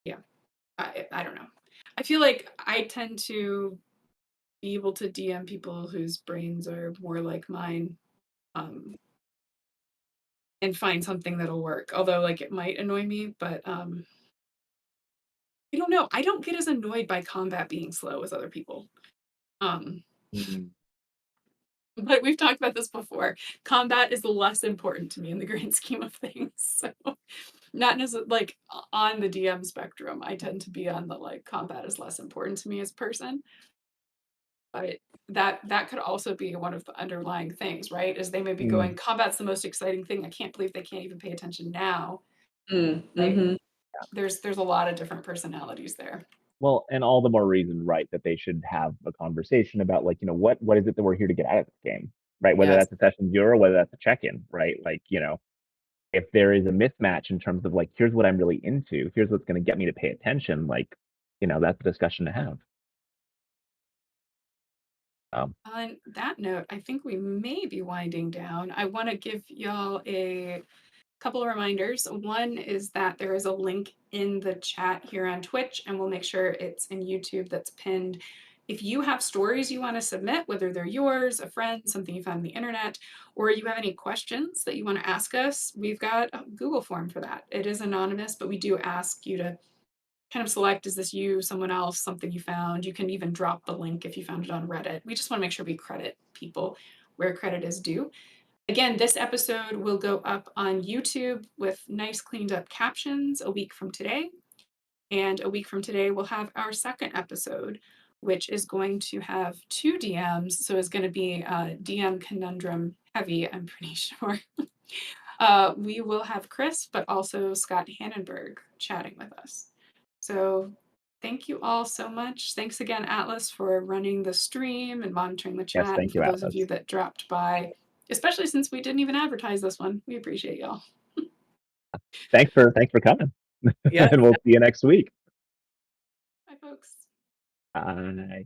Yeah, I don't know. I feel like I tend to be able to DM people whose brains are more like mine, and find something that'll work. Although, like, it might annoy me, but I don't know. I don't get as annoyed by combat being slow as other people. But we've talked about this before. Combat is less important to me in the grand scheme of things. So not necessarily like on the DM spectrum. I tend to be on the like combat is less important to me as a person. But that could also be one of the underlying things, right? Is they may be going, combat's the most exciting thing. I can't believe they can't even pay attention now. Right? There's a lot of different personalities there. Well, and all the more reason, right, that they should have a conversation about, like, what is it that we're here to get out of this game, right? Whether that's a session zero or whether that's a check-in, right? Like, if there is a mismatch in terms of, like, here's what I'm really into, here's what's going to get me to pay attention, like, that's a discussion to have. On that note, I think we may be winding down. I want to give y'all a couple of reminders. One is that there is a link in the chat here on Twitch, and we'll make sure it's in YouTube that's pinned. If you have stories you want to submit, whether they're yours, a friend, something you found on the internet, or you have any questions that you want to ask us, we've got a Google form for that. It is anonymous, but we do ask you to kind of select, is this you, someone else, something you found? You can even drop the link if you found it on Reddit. We just want to make sure we credit people where credit is due. Again, this episode will go up on YouTube with nice cleaned up captions a week from today. And a week from today, we'll have our second episode, which is going to have 2 DMs. So it's going to be DM conundrum heavy, I'm pretty sure. We will have Chris, but also Scott Hannenberg chatting with us. So thank you all so much. Thanks again, Atlas, for running the stream and monitoring the chat. Yes, thank you, and for those Atlas. of you that dropped by, especially since we didn't even advertise this one. We appreciate y'all. Thanks for coming. Yeah. And we'll see you next week. Bye, folks. Bye.